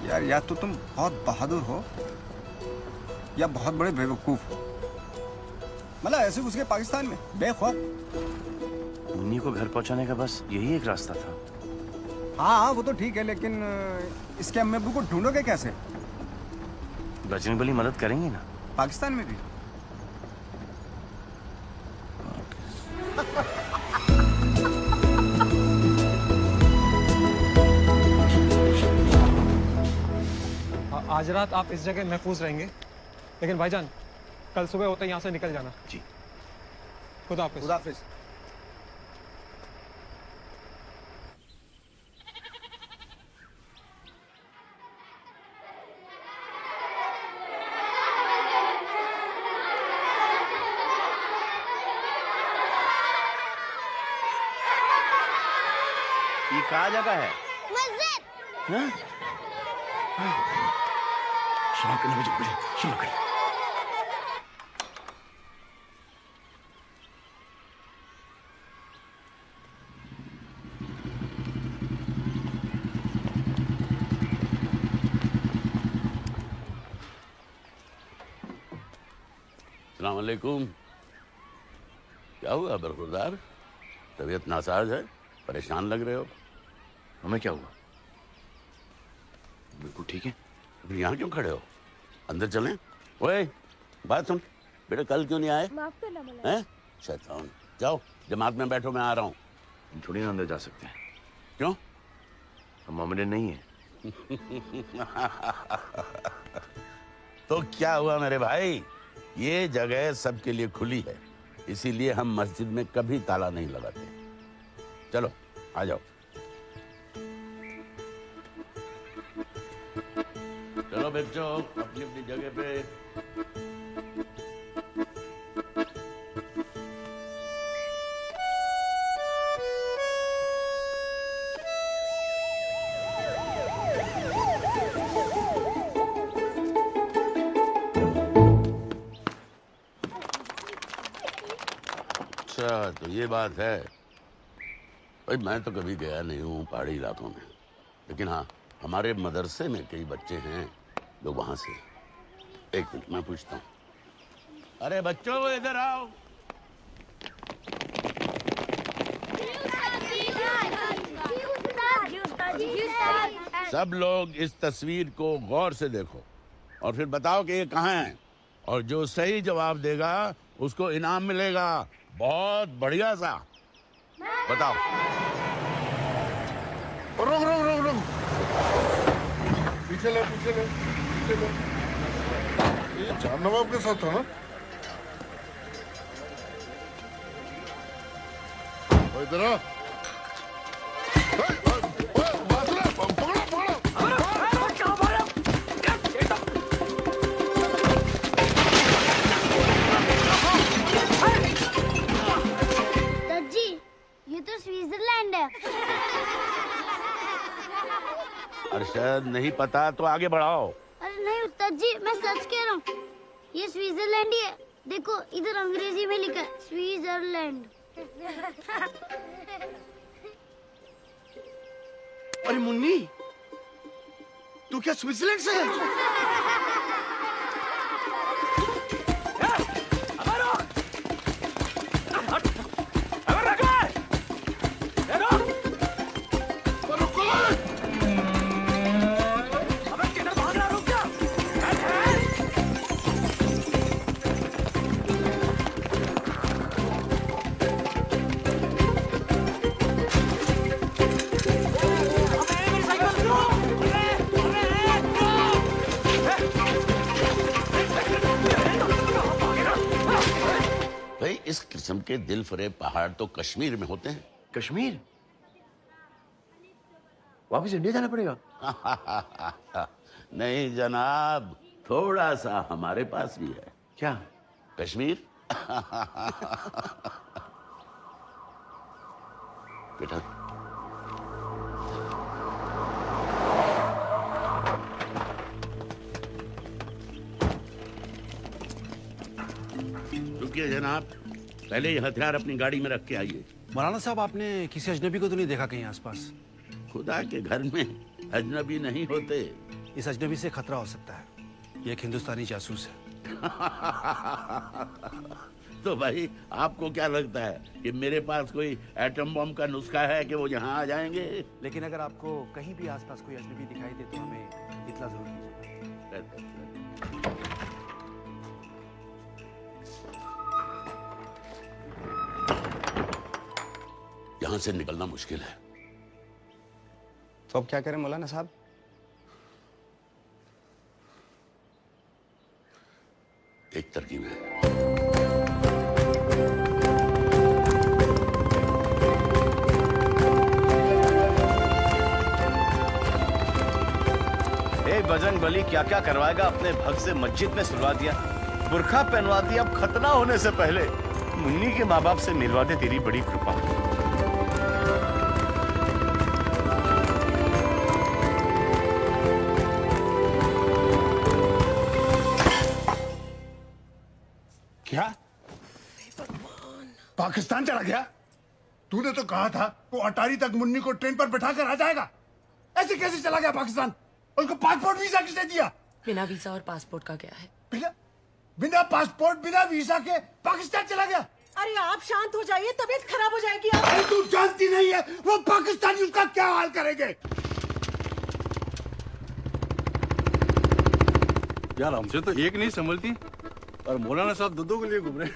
यार, या तो तुम बहुत बहादुर हो या बहुत बड़े बेवकूफ हो। मतलब ऐसे घुस गए पाकिस्तान में बेखौफ। मुन्नी को घर पहुंचाने का बस यही एक रास्ता था। हाँ वो तो ठीक है, लेकिन इसके अम्मी अब्बू को ढूंढोगे कैसे? बजरंगबली मदद करेंगे ना? पाकिस्तान में भी? आज रात आप इस जगह महफूज रहेंगे, लेकिन भाईजान कल सुबह होते यहाँ से निकल जाना। जी। खुदा हाफिज। खुदा हाफिज। ये कहाँ जगह है? मस्जिद। हाँ? क्षमा करना मुझे, क्षमा कर। अस्सलाम वालेकुम। क्या हुआ बरखुरदार? तबीयत नासाज है, परेशान लग रहे हो। हमें क्या हुआ? बिल्कुल ठीक है। अभी यहाँ क्यों खड़े हो? अंदर चलें? ओए, बात सुन बेटा, कल क्यों नहीं आए? माफ करना मौलाना। हैं? शैतान, जाओ जमात में बैठो, मैं आ रहा हूँ। हम थोड़ी ना अंदर जा सकते हैं। क्यों? हम मोमेडन नहीं है। तो क्या हुआ मेरे भाई, ये जगह सबके लिए खुली है, इसीलिए हम मस्जिद में कभी ताला नहीं लगाते। चलो आ जाओ। चलो बच्चों अपनी अपनी जगह पे। अच्छा तो ये बात है भाई। मैं तो कभी गया नहीं हूँ पहाड़ी इलाकों में, लेकिन हाँ हमारे मदरसे में कई बच्चे हैं जो वहां से। एक मिनट मैं पूछता हूँ। अरे बच्चों इधर आओ। सब लोग इस तस्वीर को गौर से देखो और फिर बताओ कि ये कहाँ है, और जो सही जवाब देगा उसको इनाम मिलेगा, बहुत बढ़िया सा। बताओ। रुक रुक रुक रुक, पीछे ले पीछे ले पीछे ले। ये चार नवाब के साथ था ना? इधर आ। ये तो स्विट्जरलैंड है। अरशद नहीं पता तो आगे बढ़ाओ। अरे नहीं उस्ताद जी, मैं सच कह रहा हूँ, ये स्विट्जरलैंड ही है। देखो इधर अंग्रेजी में लिखा है स्विट्जरलैंड। अरे मुन्नी, तू क्या स्विट्जरलैंड से है? इस किस्म के दिल फरेब पहाड़ तो कश्मीर में होते हैं। कश्मीर? वापस इंडिया जाना पड़ेगा? नहीं जनाब, थोड़ा सा हमारे पास भी है। क्या? कश्मीर। बेटा रुकिए जनाब, पहले ये हथियार अपनी गाड़ी में रख के आइए। मौलाना साहब, आपने किसी अजनबी को तो नहीं देखा कहीं आसपास? खुदा के घर में अजनबी नहीं होते। इस अजनबी से खतरा हो सकता है, ये एक हिंदुस्तानी जासूस है। तो भाई आपको क्या लगता है कि मेरे पास कोई एटम बम का नुस्खा है कि वो यहाँ आ जाएंगे? लेकिन अगर आपको कहीं भी आसपास कोई अजनबी दिखाई दे तो हमें इत्तला जरूर कीजिए। यहाँ से निकलना मुश्किल है। तो अब क्या करें मौलाना साहब? एक तरकीब है। बजरंग बली क्या क्या करवाएगा अपने भक्त से। मस्जिद में सुलवा दिया, बुरखा पहनवा दिया, अब खतना होने से पहले मुन्नी के माँ बाप से मिलवा दे, तेरी बड़ी कृपा। क्या पाकिस्तान चला गया? तूने तो कहा था वो अटारी तक मुन्नी को ट्रेन पर बैठाकर आ जाएगा। ऐसे कैसे चला गया पाकिस्तान? उसको पासपोर्ट वीजा किसने दिया? बिना वीजा और पासपोर्ट का गया है। बिना पासपोर्ट बिना वीजा के पाकिस्तान चला गया? अरे आप शांत हो जाइए, तबीयत खराब हो जाएगी। अरे तू जानती नहीं है वो पाकिस्तानी उसका क्या हाल करेंगे? यार हमसे तो एक नहीं संभलती और मौलाना साहब दो के लिए घूम रहे।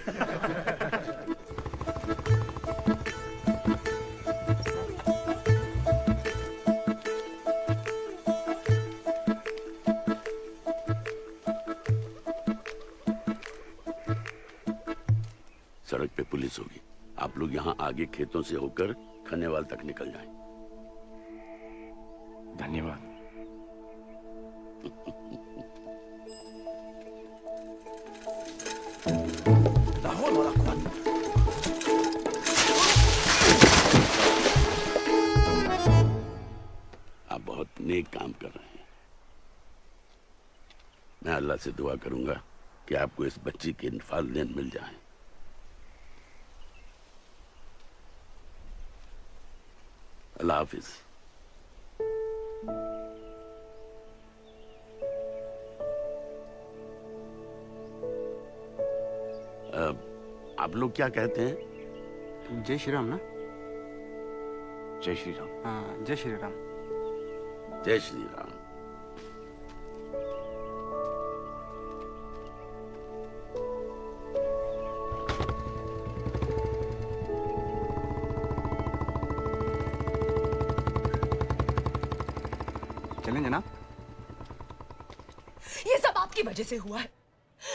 सड़क पे पुलिस होगी, आप लोग यहाँ आगे खेतों से होकर खनेवाल तक निकल जाएं। धन्यवाद। मैं अल्लाह से दुआ करूंगा कि आपको इस बच्ची के वालिदैन मिल जाएं। अल्लाह हाफिज। आप लोग क्या कहते हैं? जय श्री राम ना? जय श्री राम। हाँ, जय श्री राम। जय श्री राम। चलें जनाब? ये सब आपकी वजह से हुआ है।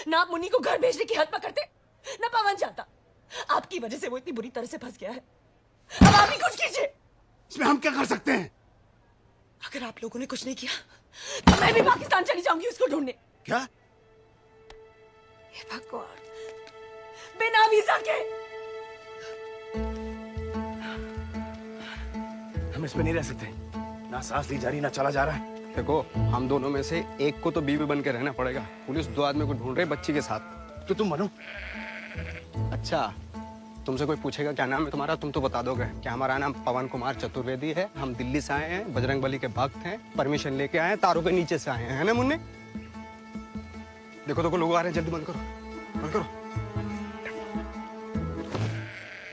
ना आप मुन्नी को घर भेजने की हद पकड़ते, ना पवन जाता। आपकी वजह से वो इतनी बुरी तरह से फंस गया है। अब आप ही कुछ कीजिए। इसमें हम क्या कर सकते हैं? अगर आप लोगों ने कुछ नहीं किया तो मैं भी पाकिस्तान चली जाऊंगी उसको ढूंढने। क्या? हे भगवान, बिना वीजा के। हम इसमें नहीं रह सकते। ना सांस ली जा रही, ना चला जा रहा है। देखो, हम दोनों में से एक को तो बीवी बन के रहना पड़ेगा। पुलिस 2 आदमी को ढूंढ रही बच्ची के साथ। तो तुम बनो। अच्छा, तुमसे कोई पूछेगा क्या नाम है तुम्हारा, तुम तो बता दोगे कि हमारा नाम पवन कुमार चतुर्वेदी है, हम दिल्ली से आए हैं, बजरंगबली के भक्त हैं, परमिशन लेके आए हैं, तारों के नीचे से आए हैं, है ना मुन्ने? देखो देखो लोग आ रहे हैं, जल्दी बंद करो, बंद करो।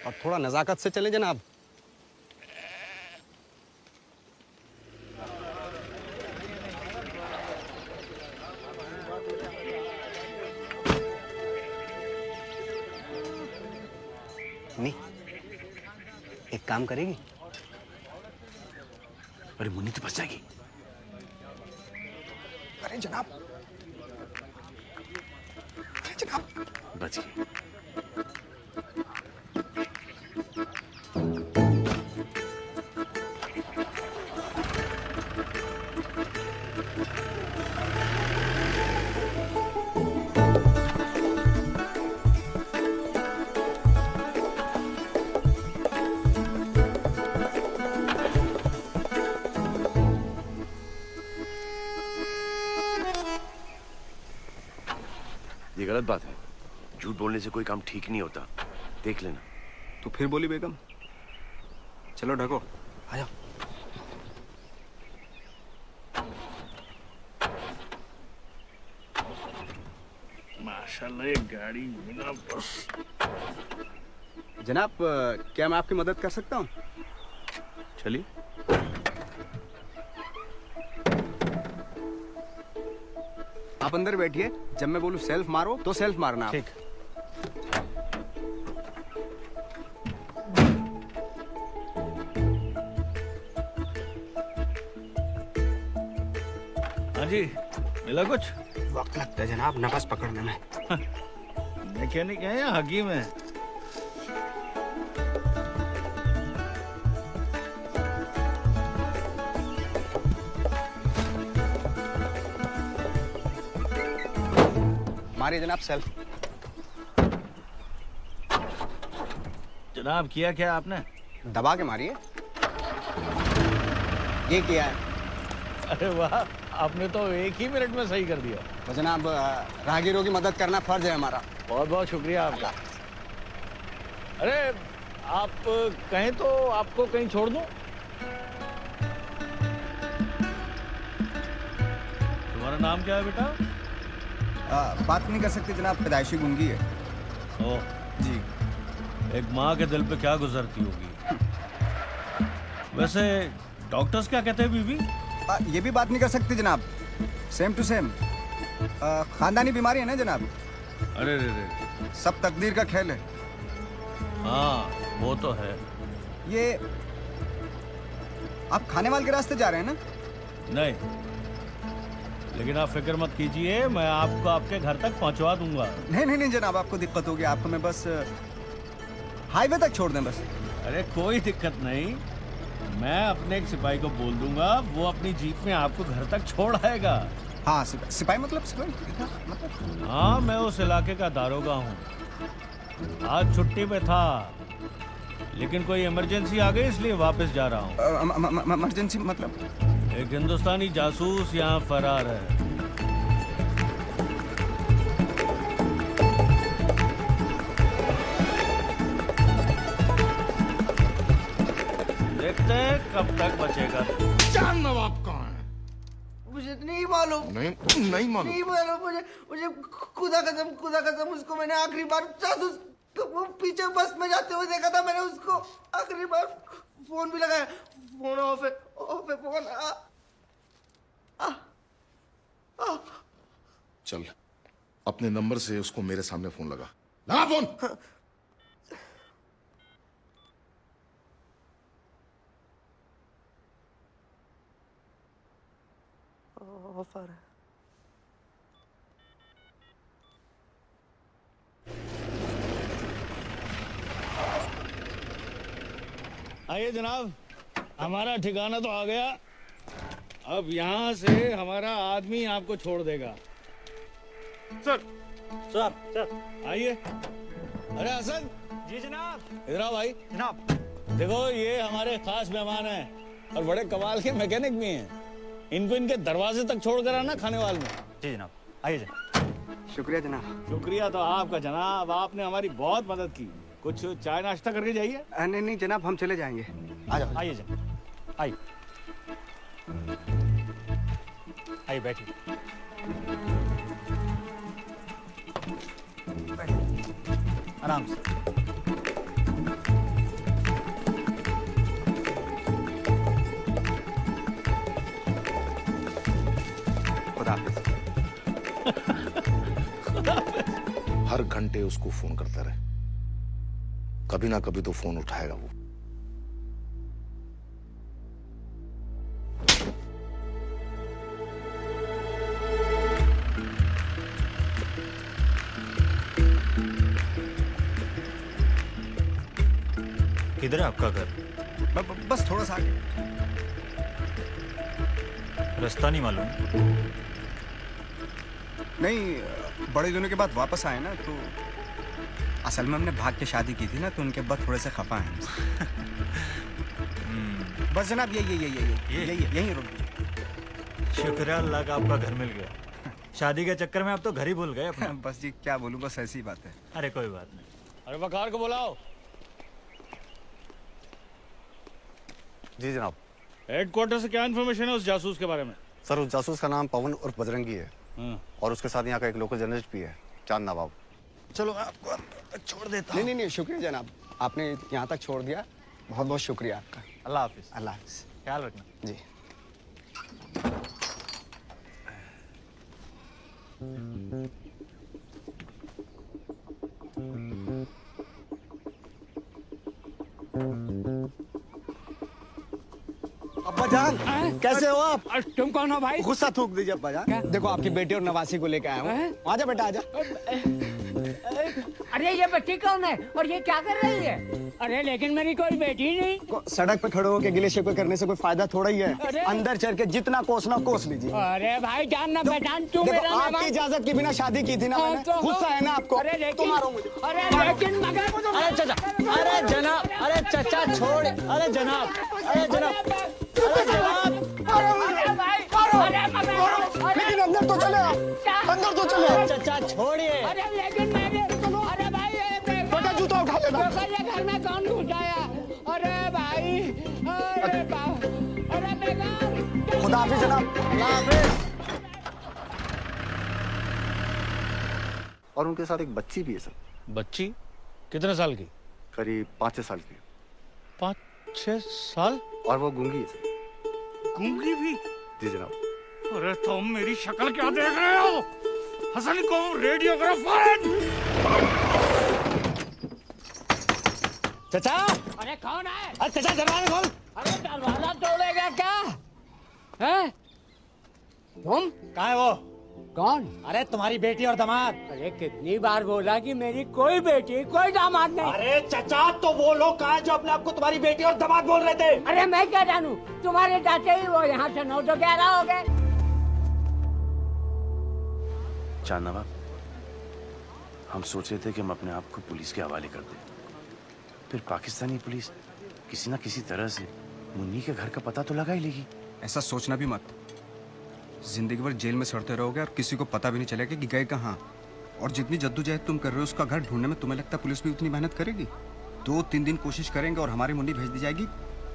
और थोड़ा नजाकत से चले जनाब। नहीं, एक काम करेगी? अरे मुन्नी तो बच जाएगी। अरे जनाब, अरे जनाब, बच गई। ये गलत बात है। झूठ बोलने से कोई काम ठीक नहीं होता, देख लेना। तो फिर बोली बेगम। चलो ढको, आ जाओ। माशाल्लाह, ये गाड़ी बिना बस। जनाब, क्या मैं आपकी मदद कर सकता हूँ? चलिए। आप अंदर बैठिए, जब मैं बोलूं सेल्फ मारो तो सेल्फ मारना। ठीक। हाँ जी, मिला कुछ? वक्त लगता है जनाब नफस पकड़ने में। मैकेनिक है या हकीम है? मारिए जनाब सेल्फ। जनाब, किया क्या आपने? दबा के मारिए। ये किया है। अरे वाह, आपने तो 1 ही मिनट में सही कर दिया। तो जनाब, राहगीरों की मदद करना फर्ज है हमारा। बहुत बहुत शुक्रिया आपका। अरे आप कहें तो आपको कहीं छोड़ दूं? तुम्हारा नाम क्या है बेटा? बात नहीं कर सकते जनाब, पैदाइशी गूंगी है। ओह जी। एक माँ के दिल पे क्या गुजरती होगी। वैसे डॉक्टर्स क्या कहते हैं बीवी? ये भी बात नहीं कर सकते जनाब, सेम टू सेम। खानदानी बीमारी है ना जनाब। अरे रे रे, सब तकदीर का खेल है। हाँ वो तो है। ये आप खानेवाल के रास्ते जा रहे हैं ना? नहीं, लेकिन आप फिक्र मत कीजिए, मैं आपको आपके घर तक पहुंचवा दूंगा। नहीं नहीं नहीं जनाब, आपको दिक्कत होगी। आप हमें बस हाईवे तक छोड़ दें बस। अरे कोई दिक्कत नहीं, मैं अपने एक सिपाही को बोल दूंगा, वो अपनी जीप में आपको घर तक छोड़ आएगा। हाँ, सिपाही मतलब सिपाही? हाँ, मैं उस इलाके का दारोगा हूँ। आज छुट्टी पे था, लेकिन कोई इमरजेंसी आ गई इसलिए वापस जा रहा हूँ। इमरजेंसी मतलब? एक हिंदुस्तानी जासूस यहाँ फरार है। देखते हैं कब तक बचेगा। चांद नवाब कहाँ है? मुझे नहीं मालूम। नहीं मालूम। नहीं मालूम मुझे खुदा कसम उसको मैंने आखिरी बार जासूस तो वो पीछे बस में जाते हुए देखा था मैंने उसको आखिरी बार। फोन भी लगाया, फोन ऑफ है फोन। चल अपने नंबर से उसको मेरे सामने फोन लगा फोन। ऑफर है। आइए जनाब, हमारा ठिकाना तो आ गया। अब यहाँ से हमारा आदमी आपको छोड़ देगा। सर आइए। अरे हसन। जी जनाब। इधर आओ भाई। जनाब देखो ये हमारे खास मेहमान हैं और बड़े कमाल के मैकेनिक भी हैं। इनको इनके दरवाजे तक छोड़ कर आना खाने वाले में। जी जनाब, आइए जनाब। शुक्रिया जनाब। शुक्रिया तो आपका जनाब, आपने हमारी बहुत मदद की। कुछ चाय नाश्ता करके जाइए। नहीं जनाब, हम चले जाएंगे। आ जाओ। आइए जनाब, आइए आइए बैठिए। आराम से। हर घंटे उसको फोन करता रहे, कभी ना कभी तो फोन उठाएगा वो। किधर है आपका घर? बस थोड़ा सा आगे। रास्ता नहीं मालूम? नहीं, बड़े दिनों के बाद वापस आए ना, तो असल में हमने भाग के शादी की थी ना, तो उनके बाद थोड़े से खफा हैं। बस जनाब यही रुक गए। शुक्र है अल्लाह का आपका घर मिल गया। शादी के चक्कर में आप तो घर ही भूल गए अपना। बस जी क्या बोलूं, बस ऐसी बात है। अरे कोई बात नहीं। अरे वकार को बुलाओ। जी जनाब। हेडक्वार्टर से क्या इन्फॉर्मेशन है उस जासूस के बारे में? सर उस जासूस का नाम पवन और बजरंगी है और उसके साथ यहाँ का एक लोकल जर्नलिस्ट भी है, चांद नवाब। चलो मैं आपको छोड़ देता हूँ। नहीं, शुक्रिया जनाब, आपने यहाँ तक छोड़ दिया, बहुत बहुत शुक्रिया आपका। अल्लाह हाफिज। अल्लाह हाफिज। ख्याल रखना। जी। अब्बा जान, कैसे हो आप? तुम कौन हो भाई? गुस्सा थूक दीजिए अब्बा जान। देखो आपकी बेटी और नवासी को लेकर आया हूँ। आजा बेटा आजा। अरे ये बच्ची कौन है और ये क्या कर रही है? अरे लेकिन मेरी कोई बेटी नहीं। सड़क पे खड़े होकर गिले शिकवे करने से कोई फायदा थोड़ा ही है। अंदर चल के जितना कोसना कोस लीजिए। अरे भाई जान ना पहचान, तू मेरा आपकी इजाजत के बिना शादी की थी ना मैंने। गुस्सा है ना आपको? अरे लेकिन अरे लेकिन मगर अरे चाचा, अरे जनाब, अरे चाचा छोड़। अरे जनाब, अरे जनाब, अरे जनाब, लेकिन अंदर तो चले आप, अंदर तो चले। चाचा छोड़िए। अरे लेकिन अरे भाई बेटा जूता उठा लेना। ये घर में कौन घुसाया? अरे भाई, अरे अरे बेकार। खुदा हाफिज जनाब। अल्लाह हाफिज। और उनके साथ एक बच्ची भी है सर। बच्ची कितने साल की? करीब 5-6 साल की। 5-6 साल? और वो गूंगी है सर। गूंगी भी? जी जनाब। अरे तुम मेरी शक्ल क्या देख रहे हो? हसन को रेडियो करो फौरन। चाचा। अरे कौन है? अरे चाचा दरवाजा खोल। अरे दरवाजा तोड़ेगा क्या? हैं? तुम? कहाँ है वो? कौन? अरे तुम्हारी बेटी और दामाद। अरे कितनी बार बोला कि मेरी कोई बेटी कोई दामाद नहीं। अरे चाचा तो वो लोग कहाँ जो अपने आप को तुम्हारी बेटी और दामाद बोल रहे थे? अरे मैं क्या जानूं, तुम्हारे चाचे ही वो यहाँ से 9 तो 11 हो गए। चांद नवाब, हम सोच रहे थे कि हम अपने आप को पुलिस के हवाले कर दें, फिर पाकिस्तानी पुलिस किसी ना किसी तरह से मुन्नी के घर का पता तो लगा ही लेगी। ऐसा सोचना भी मत, जिंदगी भर जेल में सड़ते रहोगे और किसी को पता भी नहीं चलेगा कि गए कहाँ। और जितनी जद्दोजहद तुम कर रहे हो उसका घर ढूंढने में तुम्हें लगता है पुलिस भी उतनी मेहनत करेगी? 2-3 दिन कोशिश करेंगे और हमारी मुन्नी भेज दी जाएगी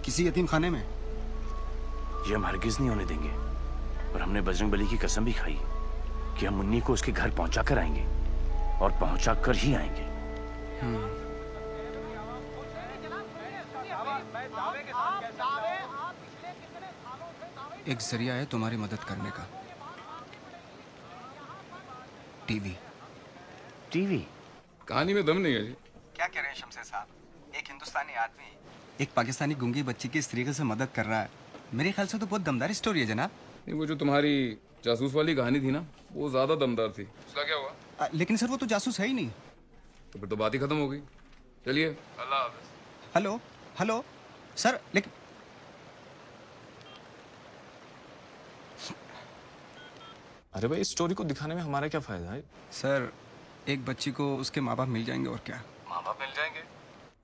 किसी यतीम खाने में? ये हम हरगिज नहीं होने देंगे। और हमने बजरंगबली की कसम भी खाई कि हम मुन्नी को उसके घर पहुंचा कर आएंगे और पहुंचा कर ही आएंगे। एक जरिया है तुम्हारी मदद करने का। टीवी। टीवी? कहानी में दम नहीं है जी। क्या कह रहे हैं शमशेर साहब? एक हिंदुस्तानी आदमी एक पाकिस्तानी गूंगी बच्ची की इस तरीके से मदद कर रहा है, मेरे ख्याल से तो बहुत दमदार स्टोरी है जनाब। नहीं, वो जो तुम्हारी जासूस वाली कहानी थी ना, वो ज्यादा दमदार थी। उसका क्या हुआ? लेकिन सर वो तो जासूस है ही नहीं। तो फिर तो बात ही खत्म हो गई। चलिए, अल्लाह हाफिज। हेलो हेलो सर, लेकिन अरे भाई, इस स्टोरी को दिखाने में हमारा क्या फायदा है? सर एक बच्ची को उसके माँ बाप मिल जाएंगे और क्या। माँ बाप मिल जाएंगे?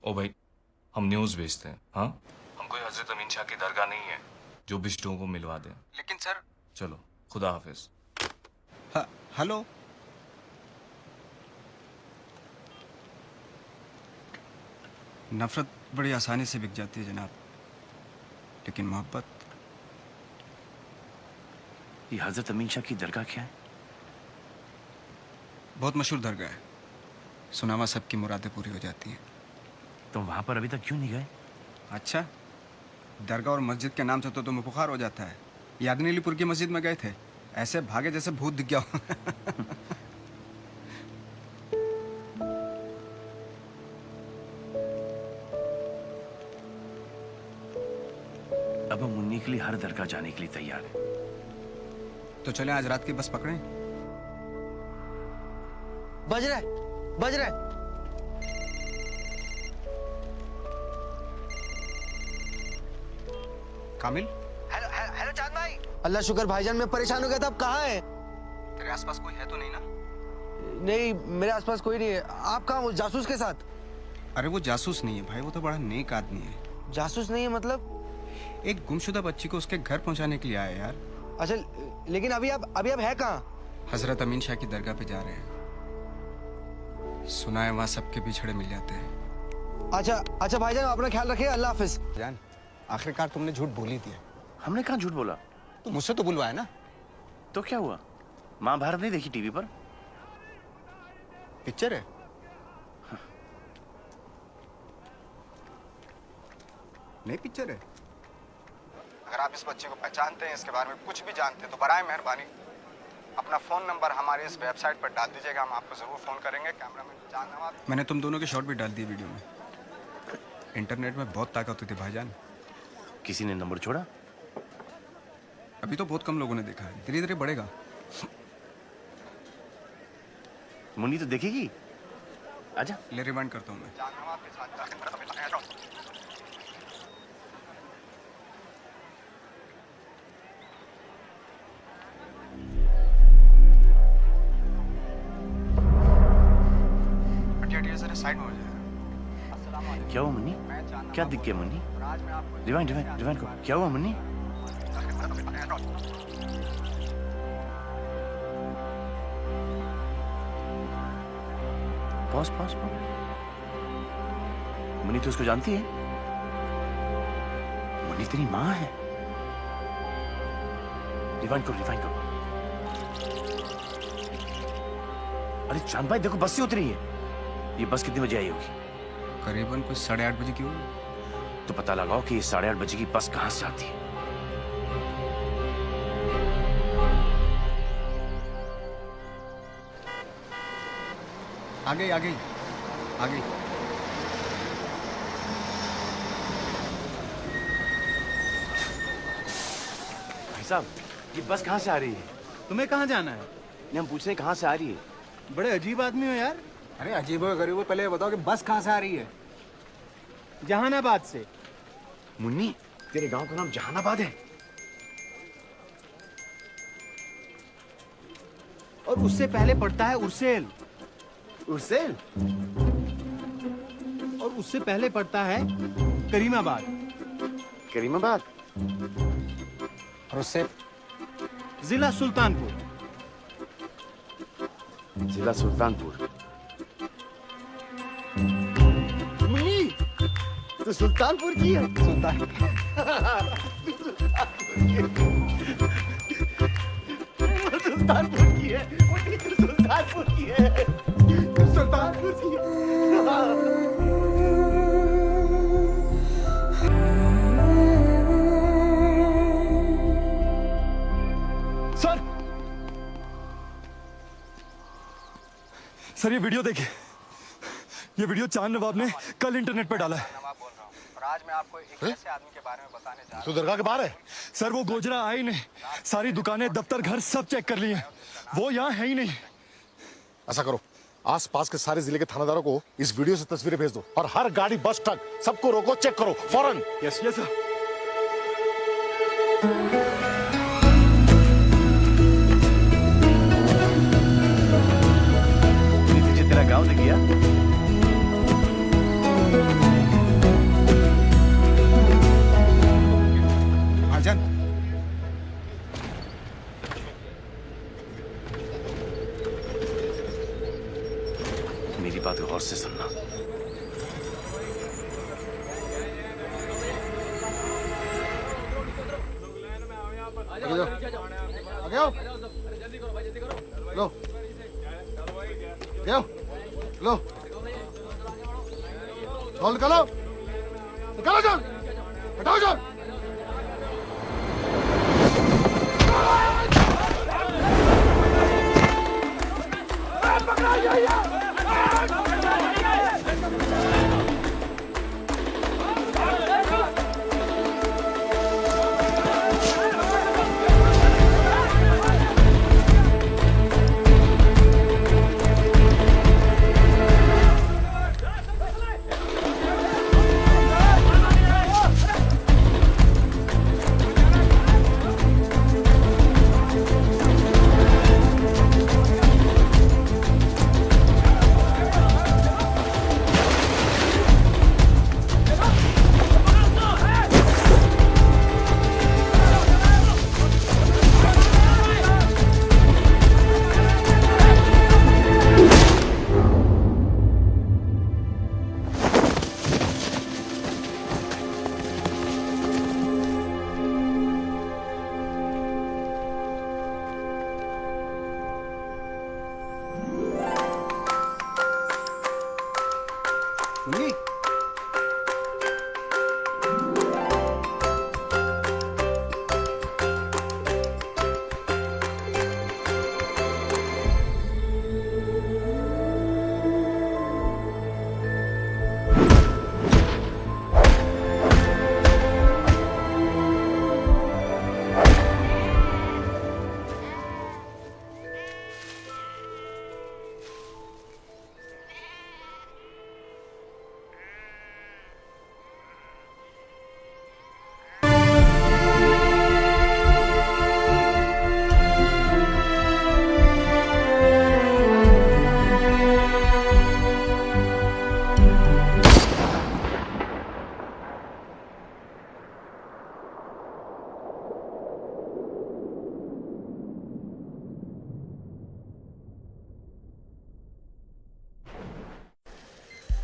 ओ भाई, हम न्यूज़ भेजते हैं। हाँ, हम कोई हजरत अमीन शाह की दरगाह नहीं है जो बिश्तों को मिलवा दें। लेकिन सर। चलो, खुदा हाफिज। हेलो। नफरत बड़ी आसानी से बिक जाती है जनाब, लेकिन मोहब्बत। ये हजरत अमीन शाह की दरगाह क्या है? बहुत मशहूर दरगाह है, सुनावा सबकी मुरादें पूरी हो जाती हैं। तुम वहां पर अभी तक क्यों नहीं गए? अच्छा, दरगाह और मस्जिद के नाम से तो तुम्हें बुखार हो जाता है। यादनीलीपुर की मस्जिद में गए थे, ऐसे भागे जैसे भूत दिख गया हो। अब हम मुन्नी के लिए हर दरगाह जाने के लिए तैयार हैं। तो चले आज रात की बस पकड़ें। बज रहा है, बज रहा है। कामिल। हेलो हेलो चांद भाई। अल्लाह शुक्र भाईजान, मैं परेशान हो गया था। अब कहाँ है? तेरे आसपास कोई है तो नहीं ना? नहीं, मेरे आसपास कोई नहीं है। आप कहाँ हो? जासूस के साथ? अरे वो जासूस नहीं है भाई, वो तो बड़ा नेक आदमी है। जासूस नहीं है मतलब? एक गुमशुदा बच्ची को उसके घर पहुंचाने के लिए आया यार। अच्छा, लेकिन अभी आप है कहाँ? हजरत अमीन शाह की दरगाह पे जा रहे हैं। सुना है वहाँ सबके बिछड़े मिल जाते हैं। अच्छा भाईजान, अपना ख्याल रखिए। अल्लाह हाफिज। जान, आखिरकार तुमने झूठ बोल ही दिया। हमने कहाँ झूठ बोला? तो मुझसे तो बुलवाया ना। तो क्या हुआ? महाभारत नहीं देखी टीवी पर? पिक्चर है। नहीं पिक्चर है। अगर आप इस बच्चे को पहचानते हैं, इसके बारे में कुछ भी जानते हैं, तो बराए मेहरबानी अपना फोन नंबर हमारे इस वेबसाइट पर डाल दीजिएगा, हम आपको जरूर फोन करेंगे। कैमरामैन जान, मैंने तुम दोनों के शॉट भी डाल दिए वीडियो में। इंटरनेट में बहुत ताकत होती है भाईजान। किसी ने नंबर छोड़ा? अभी तो बहुत कम लोगों ने देखा है, धीरे धीरे बढ़ेगा। मुन्नी तो देखेगी। आजा। ले रिवाइंड करता हूँ मैं। साइड में हो जाएगा। क्या हुआ मुन्नी? क्या दिख गया मुन्नी? रिवाइंड रिवाइंड रिवाइंड को। क्या हुआ Munni? Pause pause pause. Munni तो उसको जानती है। मुन्नी तेरी माँ है। रिवाइंड करो, रिवाइंड करो। अरे चांद भाई देखो, बस से उतरी है। ये बस कितने बजे आई होगी? करीबन कुछ 8:30 बजे की होगी। तो पता लगाओ कि ये 8:30 बजे की बस कहां से आती है। आ गई आ गई आ गई। भाई साहब, ये बस कहां से आ रही है? तुम्हें कहाँ जाना है? नहीं, हम पूछ रहे हैं कहां से आ रही है। बड़े अजीब आदमी हो यार। अरे अजीब हो गरीब हो, पहले ये बताओ कि बस कहाँ से आ रही है? जहानाबाद से। मुन्नी, तेरे गांव का नाम जहानाबाद है? और उससे पहले पड़ता है उर्सेल। उर्सेल? और उससे पहले पड़ता है करीमाबाद। करीमाबाद? और उससे? जिला सुल्तानपुर। जिला सुल्तानपुर। तो सुल्तानपुर की है। सुल्तानपुर की है। सुल्तानपुर की है। सुल्तानपुर की है। सर ये वीडियो देखिए। ये वीडियो चांद नवाब ने कल इंटरनेट पर डाला है। आज मैं आपको एक ऐसे आदमी के बारे में बताने जा रहा हूं। तू दरगाह के बाहर है? सर वो गोजरा आई ने सारी दुकानें, दफ्तर, घर सब चेक कर लिए हैं। वो यहाँ है ही नहीं। ऐसा करो, आसपास के सारे जिले के थानेदारों को इस वीडियो से तस्वीरें भेज दो और हर गाड़ी, बस, ट्रक सबको रोको, चेक करो फौरन। Yes yes sir. तेरा गांव दिख गया? भाईजान मेरी बात गौर से सुनना। आगे आओ। लो लो लो, चल निकालो, निकालो चल, हटाओ चल।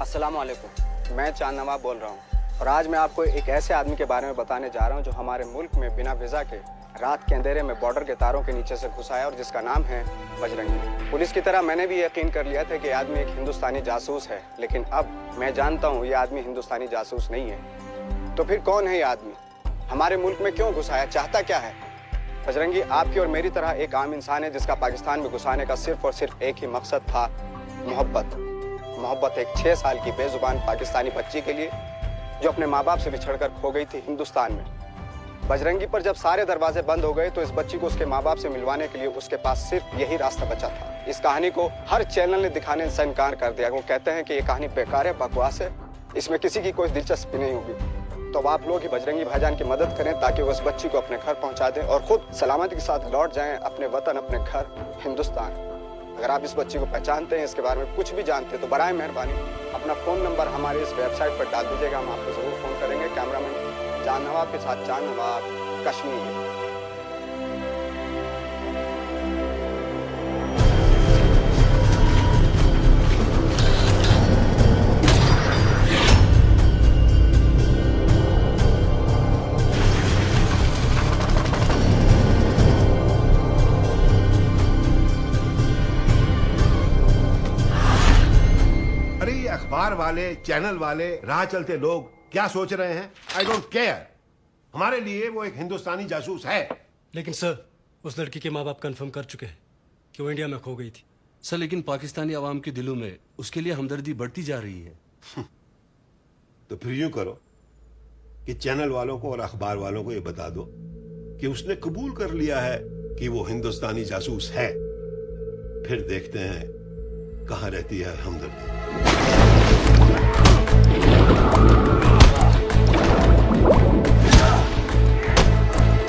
अस्सलाम वालेकुम, मैं चांद नवाब बोल रहा हूँ और आज मैं आपको एक ऐसे आदमी के बारे में बताने जा रहा हूँ जो हमारे मुल्क में बिना वीज़ा के रात के अंधेरे में बॉर्डर के तारों के नीचे से घुस आया और जिसका नाम है बजरंगी। पुलिस की तरह मैंने भी यकीन कर लिया था कि आदमी एक हिंदुस्तानी जासूस है, लेकिन अब मैं जानता हूँ ये आदमी हिंदुस्तानी जासूस नहीं है। तो फिर कौन है ये आदमी? हमारे मुल्क में क्यों घुस आया? चाहता क्या है? बजरंगी आपकी और मेरी तरह एक आम इंसान है जिसका पाकिस्तान में घुसाने का सिर्फ और सिर्फ एक ही मकसद था, मोहब्बत। मोहब्बत एक 6 साल की बेजुबान पाकिस्तानी बच्ची के लिए जो अपने माँ बाप से बिछड़कर खो गई थी हिंदुस्तान में। बजरंगी पर जब सारे दरवाजे बंद हो गए तो इस बच्ची को उसके माँ बाप से मिलवाने के लिए उसके पास सिर्फ यही रास्ता बचा था। इस कहानी को हर चैनल ने दिखाने से इनकार कर दिया। वो कहते हैं कि ये कहानी बेकार है, बकवास है, इसमें किसी की कोई दिलचस्पी नहीं होगी। तो अब आप लोग ही बजरंगी भाईजान की मदद करें ताकि वो उस बच्ची को अपने घर पहुंचा दें और खुद सलामती के साथ लौट जाएं अपने वतन, अपने घर हिंदुस्तान। अगर आप इस बच्ची को पहचानते हैं, इसके बारे में कुछ भी जानते हैं, तो बराए मेहरबानी अपना फ़ोन नंबर हमारे इस वेबसाइट पर डाल दीजिएगा, हम आपको ज़रूर फ़ोन करेंगे। कैमरामैन चांद नवाब के साथ चांद नवाब, कश्मीर। वाले, चैनल वाले, राह चलते लोग क्या सोच रहे हैं, आई डोंट केयर। हमारे लिए वो एक हिंदुस्तानी जासूस है। लेकिन सर, उस लड़की के माँ बाप कंफर्म कर चुके हैं कि वो इंडिया में खो गई थी। सर लेकिन पाकिस्तानी आवाम के दिलों में उसके लिए हमदर्दी बढ़ती जा रही है। तो फिर यूं करो कि चैनल वालों को और अखबार वालों को ये बता दो कि उसने कबूल कर लिया है कि वो हिंदुस्तानी जासूस है। फिर देखते हैं कहां रहती है हमदर्दी।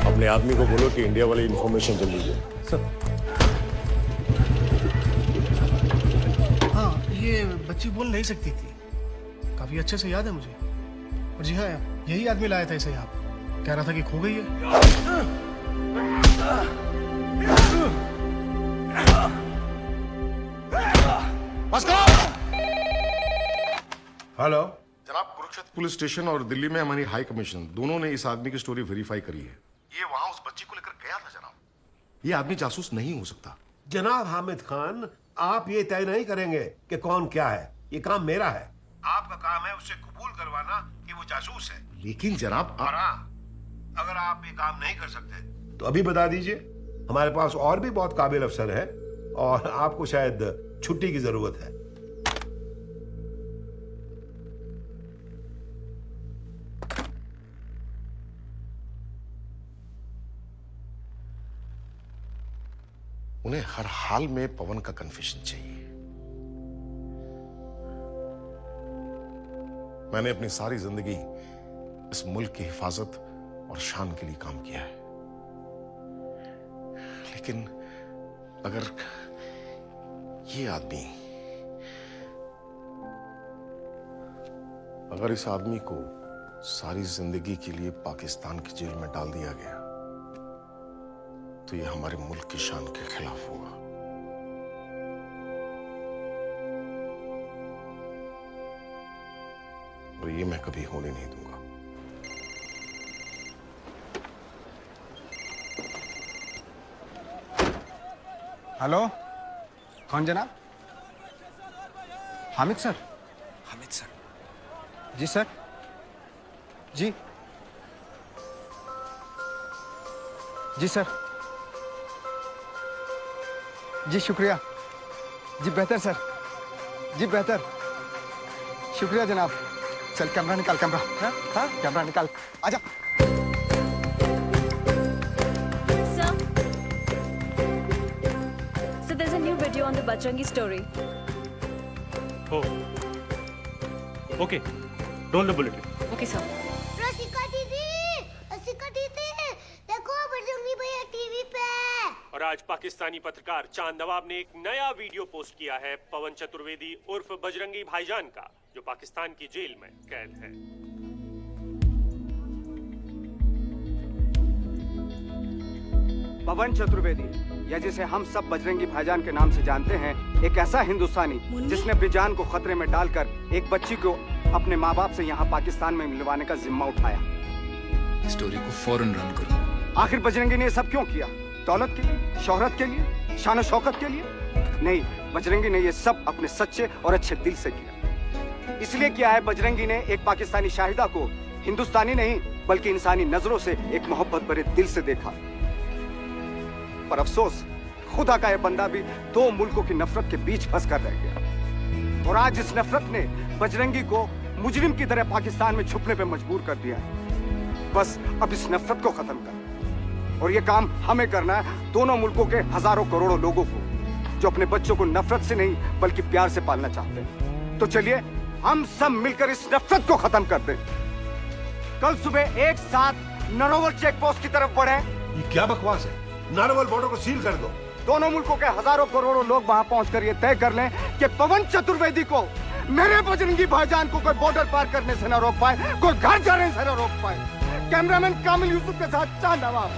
अपने आदमी को बोलो कि इंडिया वाली इंफॉर्मेशन जल्दी दे। सर, हाँ, ये बच्ची बोल नहीं सकती थी, काफी अच्छे से याद है मुझे। और जी हाँ, यही आदमी लाया था इसे यहाँ, कह रहा था कि खो गई है। हेलो जनाब, कुरुक्षेत्र पुलिस स्टेशन और दिल्ली में हमारी हाई कमीशन दोनों ने इस आदमी की स्टोरी वेरीफाई करी है। ये वहां उस बच्ची को लेकर गया था जनाब। ये आदमी जासूस नहीं हो सकता। जनाब हामिद खान, आप ये तय नहीं करेंगे कि कौन क्या है, ये काम मेरा है। आपका काम है उससे कबूल करवाना कि वो जासूस है। लेकिन जनाब और हाँ, अगर आप ये काम नहीं कर सकते तो अभी बता दीजिए, हमारे पास और भी बहुत काबिल अफसर है और आपको शायद छुट्टी की जरूरत है। उन्हें हर हाल में पवन का कन्फेशन चाहिए। मैंने अपनी सारी जिंदगी इस मुल्क की हिफाजत और शान के लिए काम किया है, लेकिन अगर इस आदमी को सारी जिंदगी के लिए पाकिस्तान की जेल में डाल दिया गया तो ये हमारे मुल्क की शान के खिलाफ होगा। और ये मैं कभी होने नहीं दूंगा। हेलो, कौन जनाब? हामिद सर। हामिद सर। जी सर। जी जी सर। जी शुक्रिया। जी बेहतर सर। जी बेहतर। शुक्रिया जनाब। चल कैमरा निकाल, कैमरा। हाँ, कैमरा निकाल। आजा। So there's a new video on the Bajrangi story. Oh. Okay. Roll the bulletin. Okay, sir. रसिका दीदी, देखो बजरंगी भैया टीवी पे। और आज पाकिस्तानी पत्रकार चांद नवाब ने एक नया वीडियो पोस्ट किया है पवन चतुर्वेदी उर्फ बजरंगी भाईजान का, जो पाकिस्तान की जेल में कैद है। पवन चतुर्वेदी, या जिसे हम सब बजरंगी भाईजान के नाम से जानते हैं, एक ऐसा हिंदुस्तानी जिसने अपनी जान को खतरे में डालकर एक बच्ची को अपने माँ बाप से यहाँ पाकिस्तान में मिलवाने का जिम्मा उठाया। स्टोरी को फौरन रन करो। आखिर बजरंगी ने ये सब क्यों किया? दौलत के लिए, शोहरत के लिए, शान शौकत के लिए? नहीं, बजरंगी ने ये सब अपने सच्चे और अच्छे दिल से किया। इसलिए किया है बजरंगी ने एक पाकिस्तानी शाहिदा को हिंदुस्तानी नहीं बल्कि इंसानी नजरों से एक मोहब्बत भरे दिल से देखा। पर अफसोस, खुदा का यह बंदा भी दो मुल्कों की नफरत के बीच फंस कर रह गया। और आज इस नफरत ने बजरंगी को मुजरिम की तरह पाकिस्तान में छुपने पे मजबूर कर दिया है। बस अब इस नफरत को खत्म कर, और ये काम हमें करना है, दोनों मुल्कों के हजारों करोड़ों लोगों को जो अपने बच्चों को नफरत से नहीं बल्कि प्यार से पालना चाहते हैं। तो चलिए हम सब मिलकर इस नफरत को खत्म कर दें। कल सुबह एक साथ नारोवल चेक पोस्ट की तरफ बढ़े। ये क्या बकवास है? नारोवल बॉर्डर को सील कर दो। दोनों मुल्कों के हजारों करोड़ों लोग वहां पहुंचकर ये तय कर लें कि पवन चतुर्वेदी को, मेरे बजरंगी भाईजान को कोई बॉर्डर पार करने से न रोक पाए, कोई घर जाने से न रोक पाए। कैमरामैन कामिल यूसुफ के साथ चांद नवाब।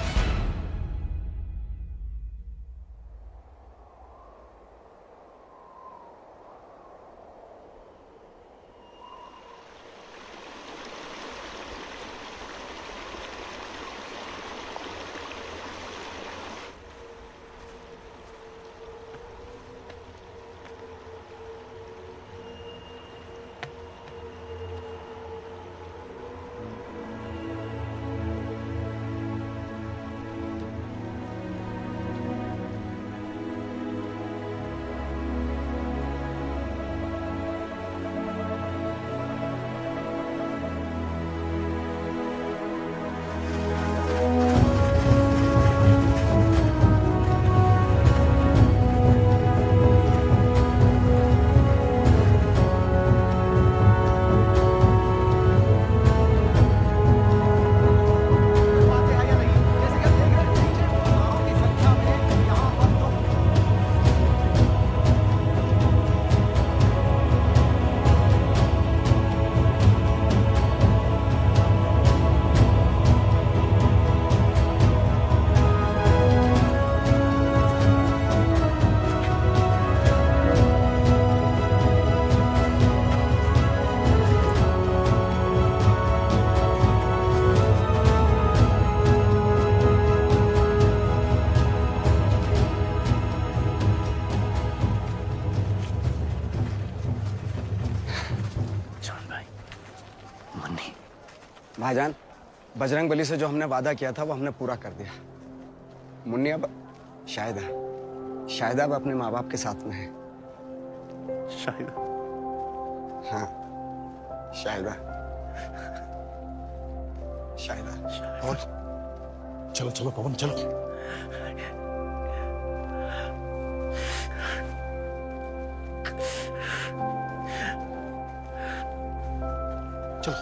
मुन्नी। भाईजान, बजरंग बली से जो हमने वादा किया था वो हमने पूरा कर दिया। मुन्नी अब शायद अब अपने माँ बाप के साथ में है। शायद? हाँ, शायद। और चलो चलो पवन चलो। चलो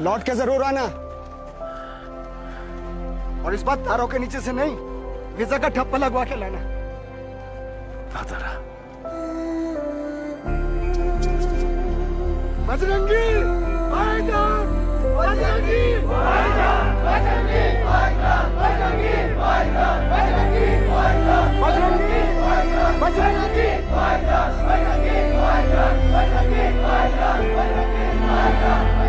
लौट के जरूर आना, और इस बार तारों के नीचे से नहीं, वीजा का ठप्पा लगवा के लाना। तारा बजरंगी भाईजान, बजरंगी भाईजान, बजरंगी भाईजान, बजरंगी भाईजान, बजरंगी भाईजान, बजरंगी भाईजान, बजरंगी भाईजान, बजरंगी भाईजान, बजरंगी भाईजान, बजरंगी भाईजान,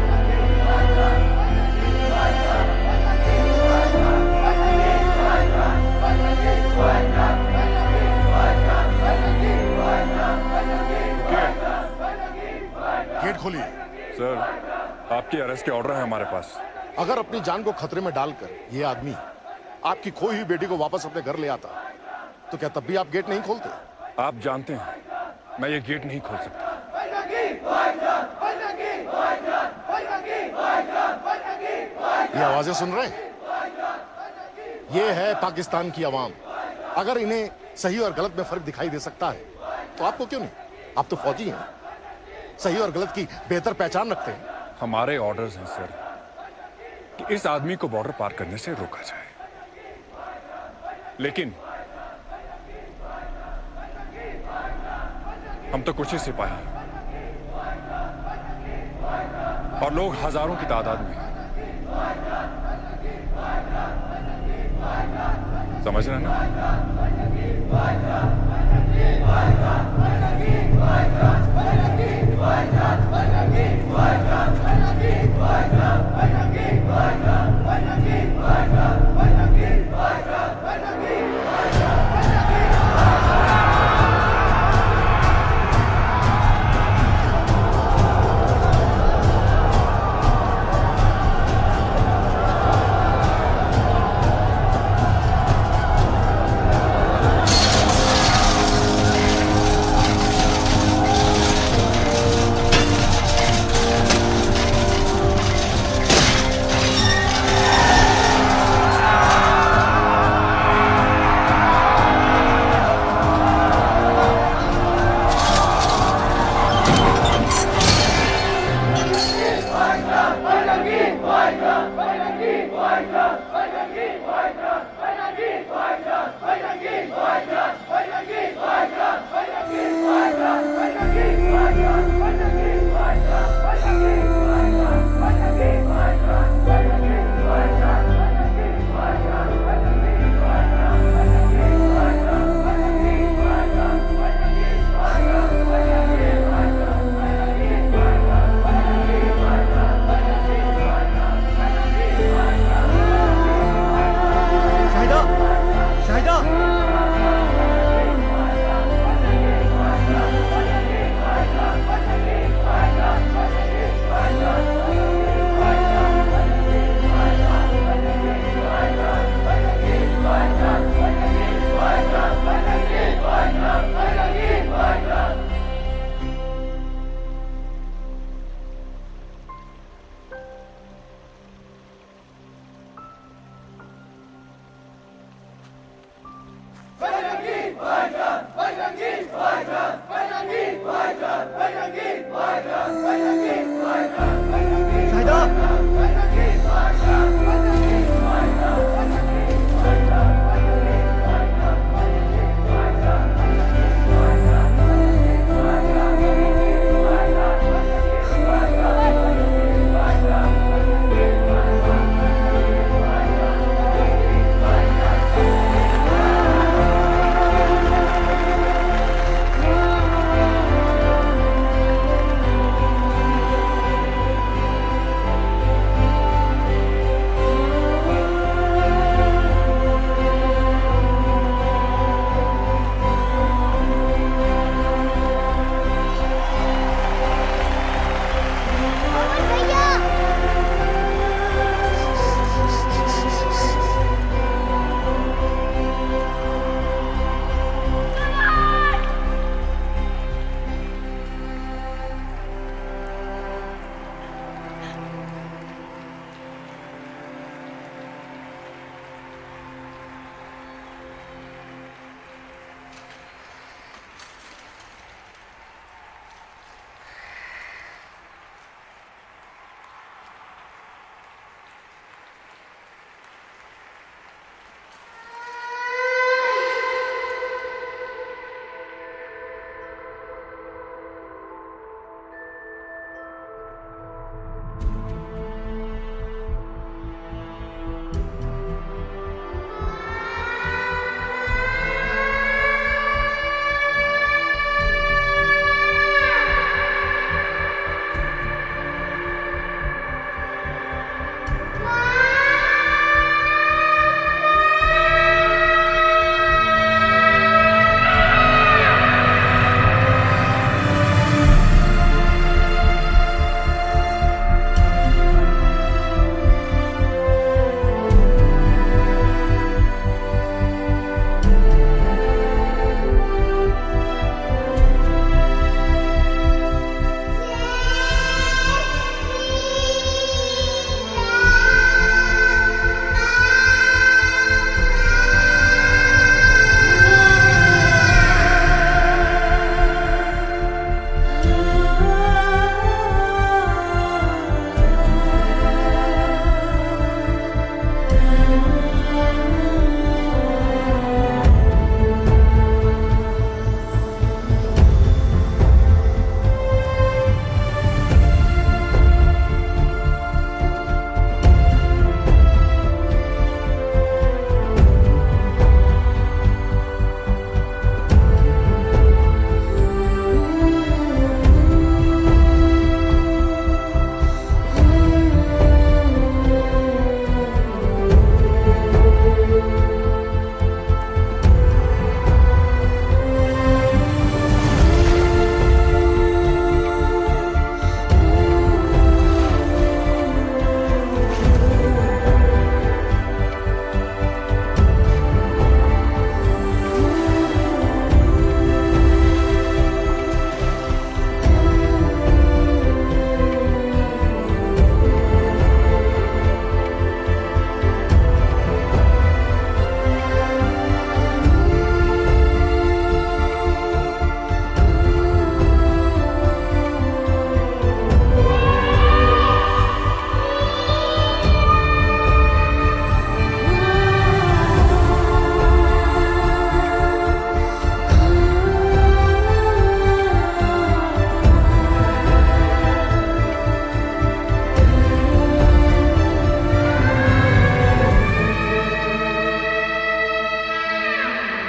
गेट खोलिए। सर, आपकी अरेस्ट के ऑर्डर है हमारे पास। अगर अपनी जान को खतरे में डालकर ये आदमी आपकी खोई हुई बेटी को वापस अपने घर ले आता, तो क्या तब भी आप गेट नहीं खोलते? आप जानते हैं मैं ये गेट नहीं खोल सकता। ये आवाजें सुन रहे हैं? ये है पाकिस्तान की आवाम। अगर इन्हें सही और गलत में फर्क दिखाई दे सकता है तो आपको क्यों नहीं? आप तो फौजी हैं, सही और गलत की बेहतर पहचान रखते हैं। हमारे ऑर्डर्स हैं सर कि इस आदमी को बॉर्डर पार करने से रोका जाए, लेकिन हम तो कुछ ही सिपाही हैं और लोग हजारों की तादाद में हैं। समझ रहे हैं ना? बजरंगी